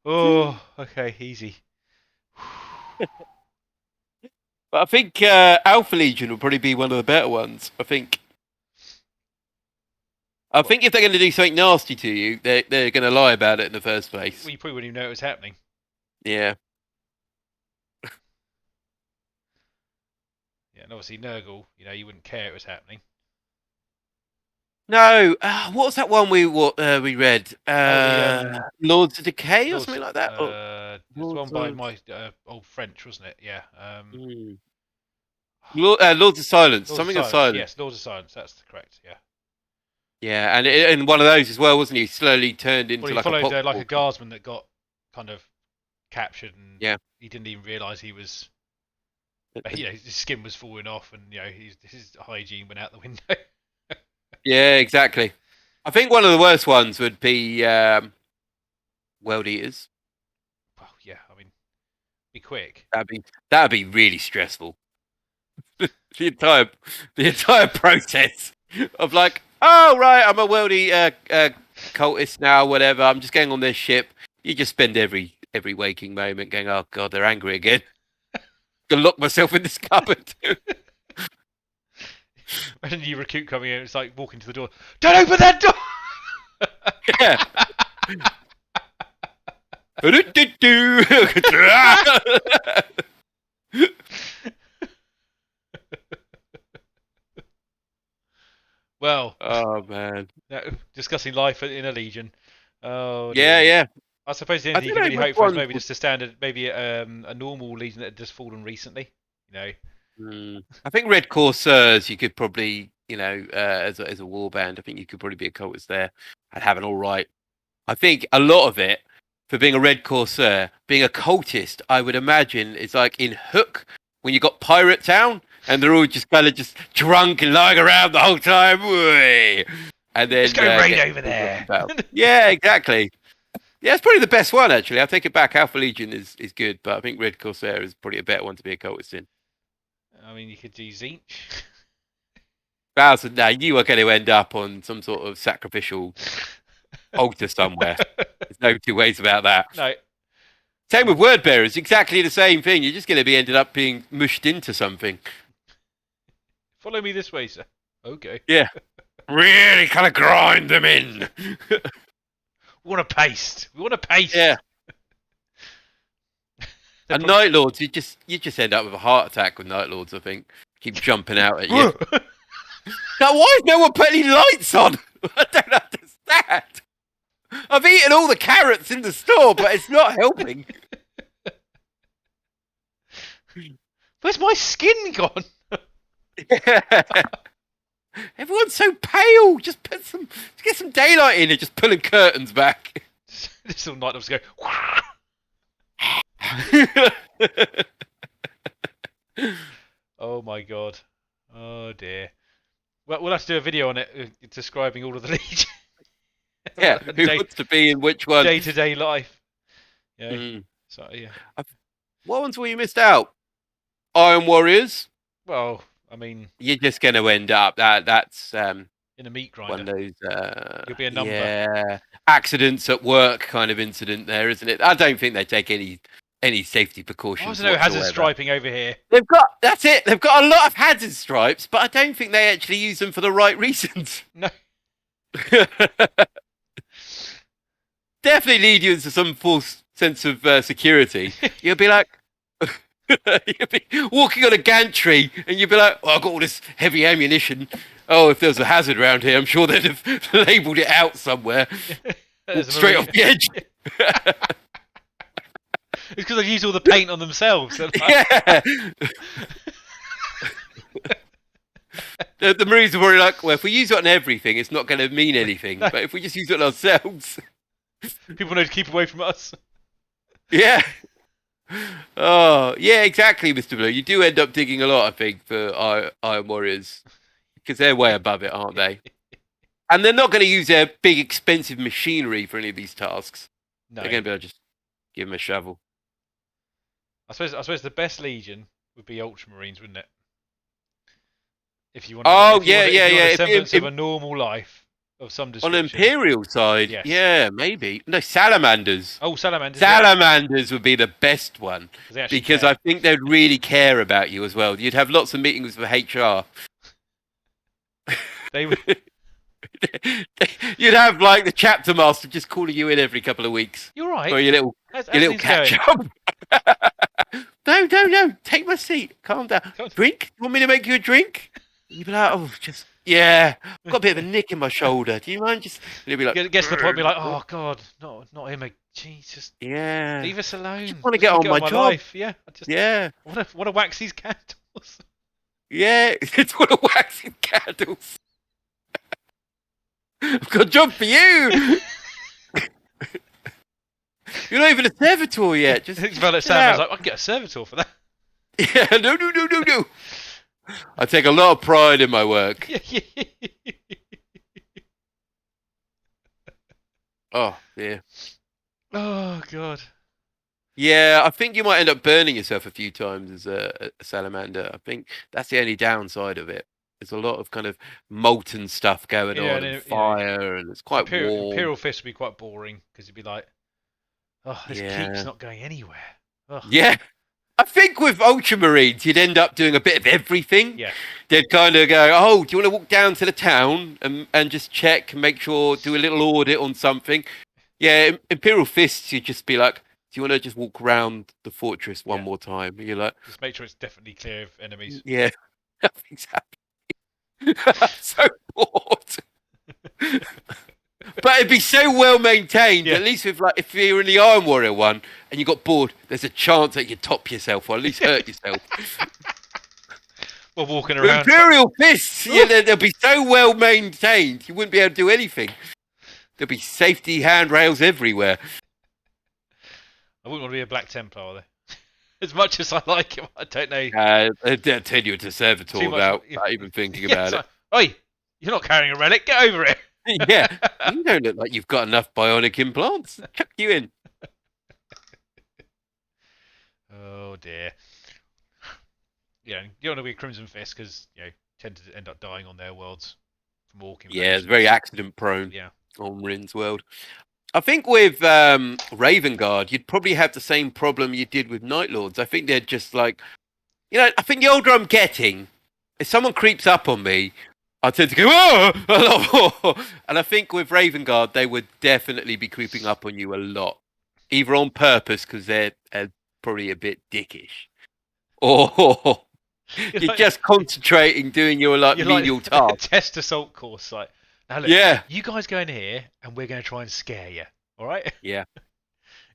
Speaker 2: Oh, okay, easy.
Speaker 1: But I think Alpha Legion will probably be one of the better ones. I think if they're going to do something nasty to you, they're going to lie about it in the first place.
Speaker 2: Well, you probably wouldn't even know it was happening.
Speaker 1: Yeah.
Speaker 2: Yeah, and obviously Nurgle, you wouldn't care it was happening.
Speaker 1: No, what was that one we read? Lords of Decay or something like that?
Speaker 2: It's the one by my old French, wasn't it? Yeah.
Speaker 1: Lords of Silence.
Speaker 2: Lords
Speaker 1: something
Speaker 2: of
Speaker 1: Silence.
Speaker 2: Yes, Lords of Silence. That's correct. Yeah.
Speaker 1: Yeah, and one of those as well, wasn't he? Slowly turned into
Speaker 2: Well, he
Speaker 1: like a
Speaker 2: followed
Speaker 1: pop.
Speaker 2: like a guardsman that got kind of captured, and
Speaker 1: Yeah.
Speaker 2: he didn't even realise he was. His skin was falling off, and his hygiene went out the window.
Speaker 1: Yeah, exactly. I think one of the worst ones would be world eaters.
Speaker 2: Well, yeah, I mean, be quick.
Speaker 1: That'd be really stressful. the entire process of like, oh right, I'm a world eater cultist now, whatever. I'm just going on this ship. You just spend every waking moment going, oh god, they're angry again. Gonna lock myself in this cupboard.
Speaker 2: And you recruit coming in, it's like walking to the door. Don't open that door.
Speaker 1: Yeah.
Speaker 2: Well,
Speaker 1: oh man.
Speaker 2: Discussing life in a legion. Oh
Speaker 1: Yeah,
Speaker 2: dear.
Speaker 1: yeah.
Speaker 2: I suppose the
Speaker 1: I
Speaker 2: only thing you
Speaker 1: don't
Speaker 2: can
Speaker 1: know
Speaker 2: really
Speaker 1: which
Speaker 2: hope for is
Speaker 1: one.
Speaker 2: maybe just a standard, maybe a normal legion that had just fallen recently.
Speaker 1: I think Red Corsairs, you could probably, as a warband, I think you could probably be a cultist there and have an all right. I think a lot of it for being a Red Corsair, being a cultist, I would imagine it's like in Hook when you got Pirate Town and they're all just kind of just drunk and lying around the whole time. And then
Speaker 2: Just go raid over there.
Speaker 1: Yeah, exactly. Yeah, it's probably the best one actually. I'll take it back. Alpha Legion is good, but I think Red Corsair is probably a better one to be a cultist in.
Speaker 2: I mean, you could do Zinch.
Speaker 1: Bowser, now you are going to end up on some sort of sacrificial altar somewhere. There's no two ways about that.
Speaker 2: No.
Speaker 1: Same with word bearers, exactly the same thing. You're just going to be ended up being mushed into something.
Speaker 2: Follow me this way, sir. Okay.
Speaker 1: Yeah. Really kind of grind them in.
Speaker 2: We want a paste.
Speaker 1: Yeah. And Night Lords, you just end up with a heart attack with Night Lords, I think. Keep jumping out at you. Now, why has no one put any lights on? I don't understand. I've eaten all the carrots in the store, but it's not helping.
Speaker 2: Where's my skin gone?
Speaker 1: Yeah. Everyone's so pale. Just get some daylight in and just pulling curtains back.
Speaker 2: This all night I was going. Oh my god. Oh dear. Well, we'll have to do a video on it describing all of the Legion.
Speaker 1: Yeah, who wants to be in which one?
Speaker 2: Day-to-day life. Yeah. So yeah.
Speaker 1: What ones were you missed out? Iron Warriors.
Speaker 2: Well, I mean,
Speaker 1: you're just going to end up that's
Speaker 2: in a meat grinder.
Speaker 1: One of those.
Speaker 2: You'll be a number.
Speaker 1: Yeah, accidents at work kind of incident there, isn't it? I don't think they take any safety precautions.
Speaker 2: I don't know, hazard striping over here.
Speaker 1: That's it. They've got a lot of hazard stripes, but I don't think they actually use them for the right reasons.
Speaker 2: No.
Speaker 1: Definitely lead you into some false sense of security. You'll be like, you'll be walking on a gantry, and you'll be like, "Oh, I've got all this heavy ammunition. Oh, if there's a hazard around here, I'm sure they'd have labelled it out somewhere, straight off the edge."
Speaker 2: It's because they've used all the paint on themselves.
Speaker 1: Yeah. The Marines are probably like, well, if we use it on everything, it's not going to mean anything. But if we just use it on ourselves,
Speaker 2: people know to keep away from us.
Speaker 1: Yeah. Oh, yeah, exactly, Mr. Blue. You do end up digging a lot, I think, for Iron Warriors. Because they're way above it, aren't they? And they're not going to use their big, expensive machinery for any of these tasks.
Speaker 2: No.
Speaker 1: They're going to be able to just give them a shovel.
Speaker 2: I suppose the best Legion would be Ultramarines, wouldn't it? If you want a semblance of a normal life of some description.
Speaker 1: On Imperial side,
Speaker 2: yes.
Speaker 1: Yeah, maybe. No, Salamanders.
Speaker 2: Oh, Salamanders.
Speaker 1: Salamanders would be the best one. Because
Speaker 2: care.
Speaker 1: I think they'd really care about you as well. You'd have lots of meetings with HR.
Speaker 2: They would.
Speaker 1: You'd have like the chapter master just calling you in every couple of weeks.
Speaker 2: You're right.
Speaker 1: For your little catch up. No. Take my seat. Calm down. Drink? You want me to make you a drink? You'd be like, oh, just yeah. I've got a bit of a nick in my shoulder. Do you mind just? You'd be like,
Speaker 2: gets to the point, be like, oh god, not him. Jesus.
Speaker 1: Yeah.
Speaker 2: Leave us alone.
Speaker 1: I just want to get on my job.
Speaker 2: Life. Yeah. Want to wax these candles.
Speaker 1: Yeah. Just want to wax these candles. I've got a job for you. You're not even a servitor yet. Just
Speaker 2: Sam was
Speaker 1: out.
Speaker 2: like, I can get a servitor for that.
Speaker 1: Yeah, no. I take a lot of pride in my work. Oh, yeah.
Speaker 2: Oh, God.
Speaker 1: Yeah, I think you might end up burning yourself a few times as a salamander. I think that's the only downside of it. There's a lot of kind of molten stuff going on and fire, and it's quite warm.
Speaker 2: Imperial Fist would be quite boring because you'd be like, oh, this keep's not going anywhere. Ugh.
Speaker 1: Yeah. I think with Ultramarines, you'd end up doing a bit of everything.
Speaker 2: Yeah.
Speaker 1: They'd kind of go, oh, do you want to walk down to the town and just check, make sure, do a little audit on something? Yeah, Imperial Fists, you'd just be like, do you want to just walk around the fortress one more time? And you're like,
Speaker 2: just make sure it's definitely clear of enemies.
Speaker 1: Yeah, nothing's happening. I'm so bored. But it'd be so well maintained. At least with like, if you're in the Iron Warrior one and you got bored, there's a chance that you top yourself or at least hurt yourself.
Speaker 2: Well, walking around.
Speaker 1: Imperial Fists, they'll be so well maintained, you wouldn't be able to do anything. There'll be safety handrails everywhere.
Speaker 2: I wouldn't want to be a Black Templar, though. As much as I like him, I don't know.
Speaker 1: They'll turn you into servitor without even thinking about it.
Speaker 2: Oi, you're not carrying a relic. Get over it.
Speaker 1: Yeah, you don't look like you've got enough bionic implants. Chuck you in.
Speaker 2: Oh dear. Yeah, you don't want to be a Crimson Fist because tend to end up dying on their worlds from walking.
Speaker 1: Yeah, it's very accident prone.
Speaker 2: Yeah.
Speaker 1: On Rin's world. I think with Raven Guard, you'd probably have the same problem you did with Night Lords. I think they're just like, I think the older I'm getting, if someone creeps up on me, I tend to go, oh! And I think with Raven Guard, they would definitely be creeping up on you a lot. Either on purpose, because they're probably a bit dickish. Or you're just concentrating, doing your menial tasks.
Speaker 2: Test assault course, like, now look, you guys go in here, and we're going to try and scare you, all right?
Speaker 1: Yeah.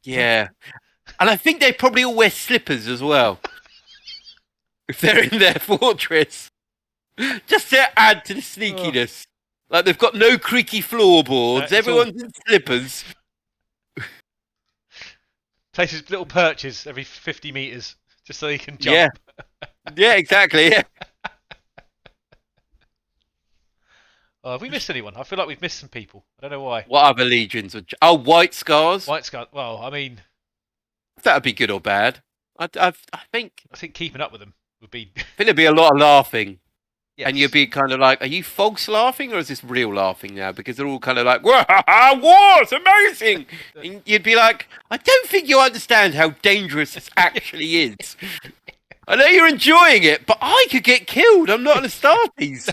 Speaker 1: Yeah. And I think they probably all wear slippers as well. If they're in their fortress. Just to add to the sneakiness. Like, they've got no creaky floorboards. Everyone's in slippers.
Speaker 2: Places little perches every 50 metres, just so they can jump.
Speaker 1: Yeah, exactly, yeah.
Speaker 2: Have we missed anyone? I feel like we've missed some people. I don't know why.
Speaker 1: What other legions? White Scars?
Speaker 2: White Scars. Well, I mean...
Speaker 1: That would be good or bad. I think
Speaker 2: keeping up with them would be...
Speaker 1: I think there'd be a lot of laughing.
Speaker 2: Yes.
Speaker 1: And you'd be kind of like, are you false laughing or is this real laughing now? Because they're all kind of like, war, it's amazing. And you'd be like, I don't think you understand how dangerous this actually is. I know you're enjoying it, but I could get killed. I'm not an Astartes.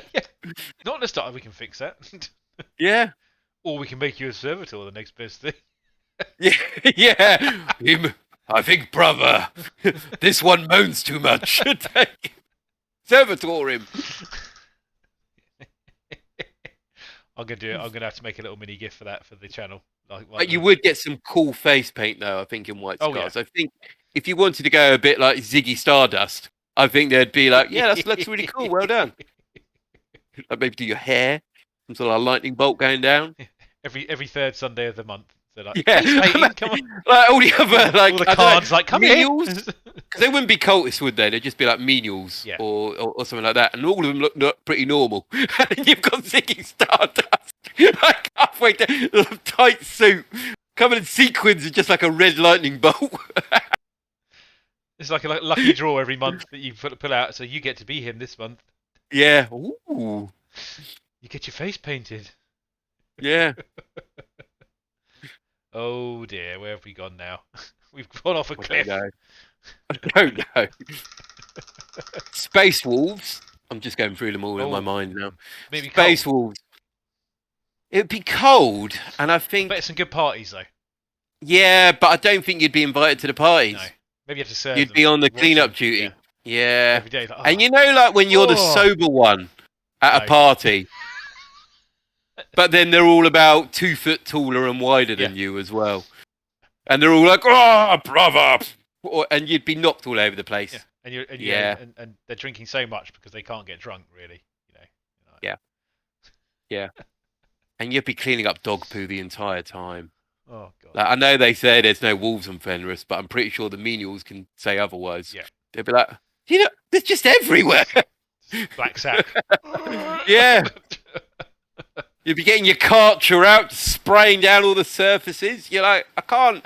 Speaker 2: Not an Astartes, we can fix that.
Speaker 1: Yeah.
Speaker 2: Or we can make you a servitor, the next best thing.
Speaker 1: Yeah. I think, brother, this one moans too much. Servitor him.
Speaker 2: I'm gonna do it. I'm gonna have to make a little mini GIF for that for the channel. Like
Speaker 1: you would get some cool face paint though, I think, in White Scars. I think if you wanted to go a bit like Ziggy Stardust, I think they'd be like, yeah, that looks really cool. Well done. Like maybe do your hair, some sort of lightning bolt going down.
Speaker 2: Every third Sunday of the month. They're like,
Speaker 1: yeah,
Speaker 2: come on.
Speaker 1: Like all the other all
Speaker 2: the cards, like, come
Speaker 1: menials. Because they wouldn't be cultists, would they? They'd just be like menials or something like that, and all of them look pretty normal. And you've got Ziggy Stardust, like halfway down, a tight suit, covered in sequins, and just like a red lightning bolt.
Speaker 2: It's like a lucky draw every month that you pull out, so you get to be him this month.
Speaker 1: Yeah. Ooh.
Speaker 2: You get your face painted.
Speaker 1: Yeah.
Speaker 2: Oh dear, where have we gone now? We've gone off a cliff.
Speaker 1: I don't know. Space Wolves. I'm just going through them all in my mind now.
Speaker 2: Maybe
Speaker 1: Space Wolves. It'd be cold, and I think...
Speaker 2: I bet some good parties, though.
Speaker 1: Yeah, but I don't think you'd be invited to the parties.
Speaker 2: No. Maybe you have to serve
Speaker 1: You'd
Speaker 2: them.
Speaker 1: be on the clean-up duty. Yeah.
Speaker 2: Every day, like,
Speaker 1: And you know, like, when you're the sober one at a party... But then they're all about 2 foot taller and wider than you as well. And they're all like, oh, brother! And you'd be knocked all over the place.
Speaker 2: Yeah. And they're drinking so much because they can't get drunk, really.
Speaker 1: Yeah. and you'd be cleaning up dog poo the entire time.
Speaker 2: Oh god.
Speaker 1: Like, I know they say there's no wolves on Fenris, but I'm pretty sure the menials can say otherwise.
Speaker 2: Yeah.
Speaker 1: They'd be like, they're just everywhere.
Speaker 2: Black sack.
Speaker 1: Yeah. You'd be getting your Karcher out, spraying down all the surfaces. You're like, I can't.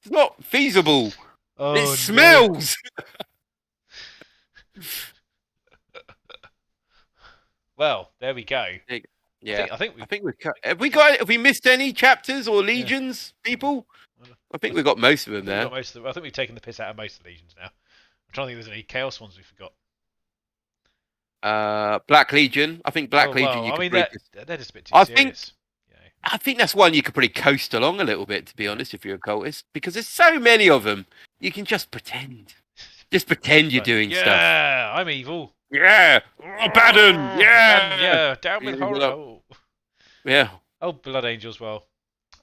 Speaker 1: It's not feasible.
Speaker 2: Oh,
Speaker 1: It smells.
Speaker 2: Well, there we go.
Speaker 1: Yeah,
Speaker 2: I think
Speaker 1: have we missed any chapters or legions, people? I think we've got most of them there.
Speaker 2: I think we've taken the piss out of most of the legions now. I'm trying to think if there's any chaos ones we forgot.
Speaker 1: Black Legion. I think Black Legion.
Speaker 2: Well, they're just a bit too serious.
Speaker 1: I think that's one you could probably coast along a little bit, to be honest, if you're a cultist, because there's so many of them. You can just pretend. Just pretend you're doing stuff.
Speaker 2: Yeah, I'm evil.
Speaker 1: Yeah, Abaddon. Yeah,
Speaker 2: down with horror.
Speaker 1: Yeah.
Speaker 2: Oh, Blood Angels. Well,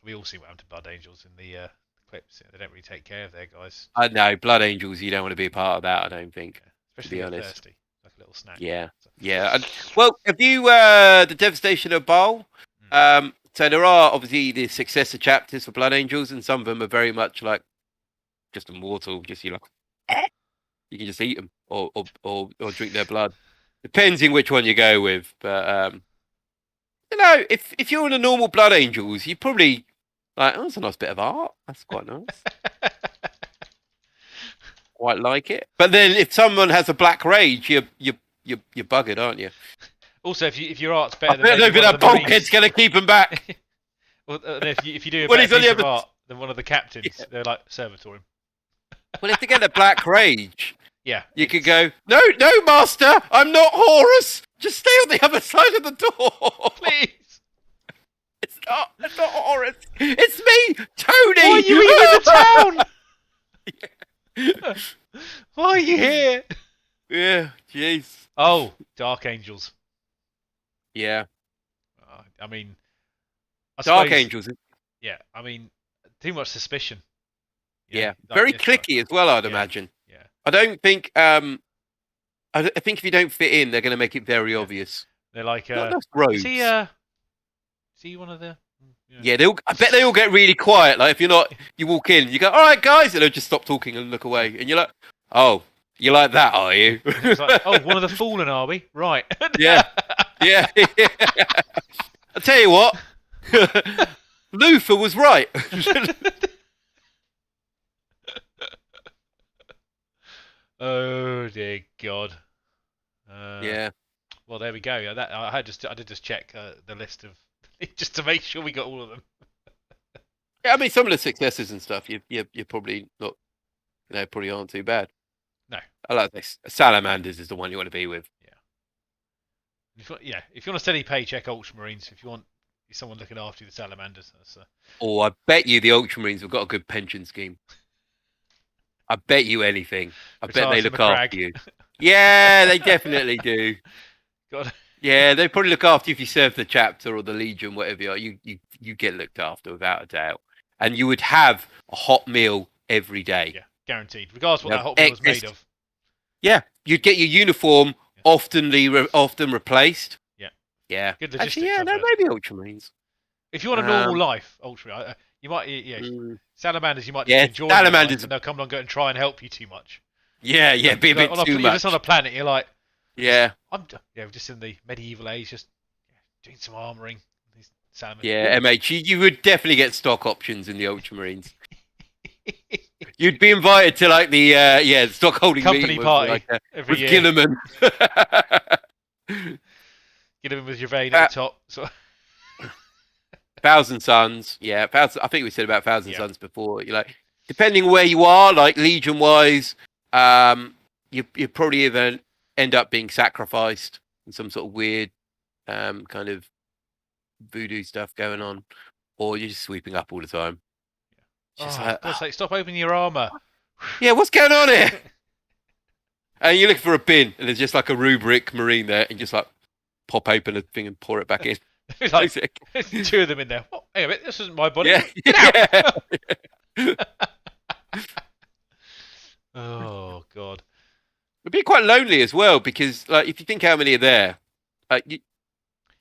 Speaker 2: we all see what happened to Blood Angels in the clips. They don't really take care of their guys.
Speaker 1: I know, Blood Angels. You don't want to be a part of that. I don't think.
Speaker 2: Especially
Speaker 1: to be
Speaker 2: if you're
Speaker 1: honest.
Speaker 2: thirsty, like a little snack.
Speaker 1: Yeah, yeah. Well, have you the Devastation of Baal? So there are obviously the successor chapters for Blood Angels, and some of them are very much like just immortal. Just you can just eat them or drink their blood. Depends in which one you go with, but if you're in a normal Blood Angels, you probably like, oh, that's a nice bit of art. That's quite nice. Quite like it. But then if someone has a Black Rage, you're buggered, aren't you?
Speaker 2: Also, if your art's better than
Speaker 1: maybe that bulkhead's going to keep him back.
Speaker 2: Well, if you do a better piece of art than one of the captains, they're like, servitor him.
Speaker 1: Well, if they get a Black Rage,
Speaker 2: you
Speaker 1: could go, no, master, I'm not Horus. Just stay on the other side of the door.
Speaker 2: Please.
Speaker 1: It's not Horus. It's me, Tony.
Speaker 2: Why are you even in the town? Why are you here?
Speaker 1: Yeah, jeez.
Speaker 2: Oh, Dark Angels.
Speaker 1: Yeah.
Speaker 2: I mean,
Speaker 1: Dark Angels.
Speaker 2: Yeah, I mean, too much suspicion.
Speaker 1: Yeah, very clicky as well, I'd imagine.
Speaker 2: Yeah.
Speaker 1: I don't think. I think if you don't fit in, they're going to make it very obvious.
Speaker 2: They're like,
Speaker 1: rogues.
Speaker 2: Is he one of the?
Speaker 1: Yeah, I bet they all get really quiet. Like if you're not, you walk in, you go, "All right, guys," and they'll just stop talking and look away, and you're like, "Oh, you like that, are you?"
Speaker 2: It's like, oh, one of the fallen, are we? Right.
Speaker 1: Yeah. I'll tell you what, Luther was right.
Speaker 2: Oh dear God.
Speaker 1: Yeah.
Speaker 2: Well, there we go. I did just check the list of just to make sure we got all of them.
Speaker 1: Yeah, I mean some of the successes and stuff. You're probably not, probably aren't too bad.
Speaker 2: No.
Speaker 1: I like this. Salamanders is the one you want to be with.
Speaker 2: Yeah. If you want a steady paycheck, Ultramarines. If you want someone looking after you, the Salamanders.
Speaker 1: Oh, I bet you the Ultramarines have got a good pension scheme. I bet you anything. I bet they look after you. Yeah, they definitely do.
Speaker 2: God.
Speaker 1: Yeah, they probably look after you if you serve the chapter or the Legion, whatever you are. You get looked after without a doubt. And you would have a hot meal every day.
Speaker 2: Yeah, guaranteed. Regardless of what that hot meal was made of.
Speaker 1: Yeah, you'd get your uniform often replaced.
Speaker 2: Yeah.
Speaker 1: Yeah.
Speaker 2: Good logistics.
Speaker 1: Actually, maybe Ultramarines.
Speaker 2: If you want a normal life, Ultramarine, you might, Salamanders, you might just enjoy
Speaker 1: Salamanders,
Speaker 2: and they'll come along and try and help you too much.
Speaker 1: Yeah, be a bit too much.
Speaker 2: You're just on a planet, you're like,
Speaker 1: yeah,
Speaker 2: I'm just in the medieval age, just doing some armoring. These Salamanders.
Speaker 1: Yeah, MH, you would definitely get stock options in the Ultramarines. You'd be invited to like the stock holding
Speaker 2: company party
Speaker 1: with Gilliman.
Speaker 2: Gilliman with your vein at the top. So.
Speaker 1: Thousand Suns, I think we said about Thousand Suns before. You're like, depending where you are, like Legion wise, you probably even end up being sacrificed in some sort of weird kind of voodoo stuff going on, or you're just sweeping up all the time.
Speaker 2: Just stop opening your armor.
Speaker 1: Yeah, what's going on here? And you look for a bin, and there's just like a rubric marine there, and just like pop open a thing and pour it back in.
Speaker 2: Like, two of them in there. Oh, hang on a minute, this isn't my body.
Speaker 1: Yeah.
Speaker 2: Get out! Oh God.
Speaker 1: It'd be quite lonely as well because, like, if you think how many are there,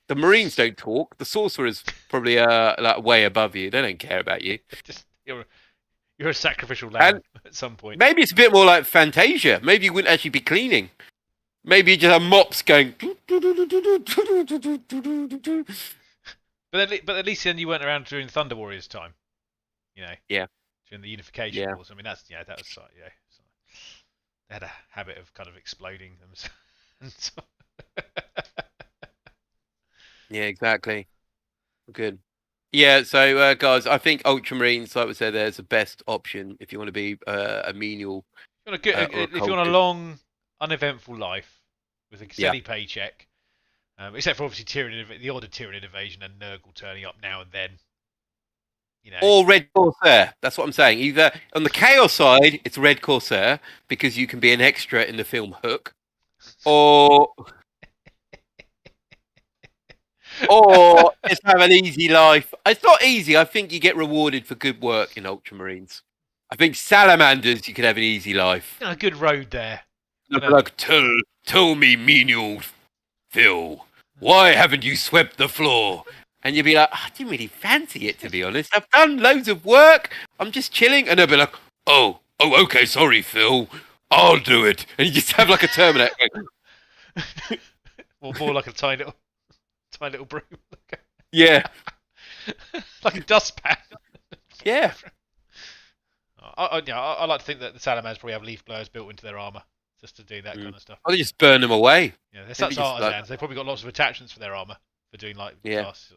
Speaker 1: The Marines don't talk. The Sorcerers probably like way above you. They don't care about you.
Speaker 2: Just you're a sacrificial lamb
Speaker 1: And
Speaker 2: at some point.
Speaker 1: maybe it's a bit more like Fantasia. Maybe you wouldn't actually be cleaning. Maybe you just have mops going.
Speaker 2: But at least then you weren't around during Thunder Warriors time.
Speaker 1: Yeah.
Speaker 2: During the Unification
Speaker 1: Yeah.
Speaker 2: Wars. I mean, that was so, they had a habit of kind of exploding them. And so
Speaker 1: Yeah, exactly. Good. Yeah, so guys, I think Ultramarines, like we said, there's the best option if you want to be a menial
Speaker 2: if you want a long, uneventful life with a steady paycheck, except for obviously the odd Tyranid invasion and Nurgle turning up now and then.
Speaker 1: Or Red Corsair. That's what I'm saying. Either on the Chaos side, it's Red Corsair because you can be an extra in the film Hook, or just have an easy life. It's not easy. I think you get rewarded for good work in Ultramarines. I think Salamanders, you could have an easy life.
Speaker 2: A good road there.
Speaker 1: Like, tell me, menial Phil, why haven't you swept the floor? And you'd be like, I didn't really fancy it, to be honest. I've done loads of work. I'm just chilling. And they'll be like, oh, okay, sorry, Phil. I'll do it. And you just have like a Terminator.
Speaker 2: Or more like a tiny little broom.
Speaker 1: Yeah.
Speaker 2: Like a dustpan.
Speaker 1: Yeah.
Speaker 2: I like to think that the Salamanders probably have leaf blowers built into their armour just to do that kind of stuff.
Speaker 1: Or they just burn them away.
Speaker 2: Yeah, they're such artisans. They've probably got lots of attachments for their armour for doing glass.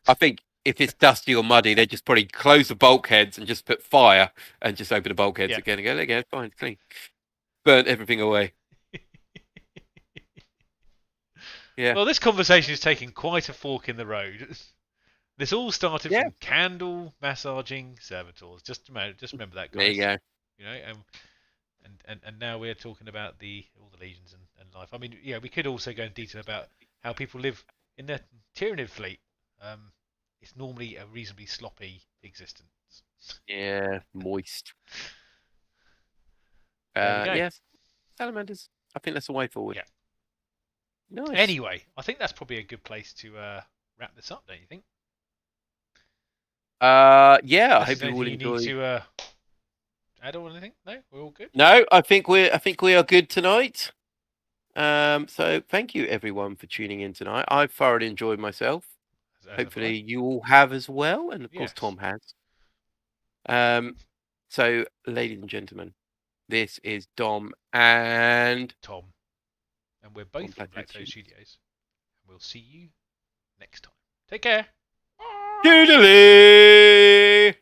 Speaker 1: I think if it's dusty or muddy, they just probably close the bulkheads and just put fire and just open the bulkheads again and go, there you go, fine, it's clean. Burnt everything away. Yeah.
Speaker 2: Well, this conversation is taking quite a fork in the road. This all started from candle massaging servitors. Just remember that, guys.
Speaker 1: There you go.
Speaker 2: And now we're talking about all the legions and life. I mean, we could also go in detail about how people live in the Tyranid fleet. It's normally a reasonably sloppy existence.
Speaker 1: Yeah, moist. Yes, Salamanders. I think that's the way forward.
Speaker 2: Yeah.
Speaker 1: Nice.
Speaker 2: Anyway, I think that's probably a good place to wrap this up, don't you think?
Speaker 1: Yeah. I hope you will enjoy.
Speaker 2: Need to add on anything? No, we're all good.
Speaker 1: No, I think we are good tonight. So thank you everyone for tuning in tonight. I've thoroughly enjoyed myself. Hopefully you all have as well, and of course Tom has. So ladies and gentlemen, this is Dom and
Speaker 2: Tom. And we're both from Blacktoe Studios. And we'll see you next time. Take care.
Speaker 1: Doodly!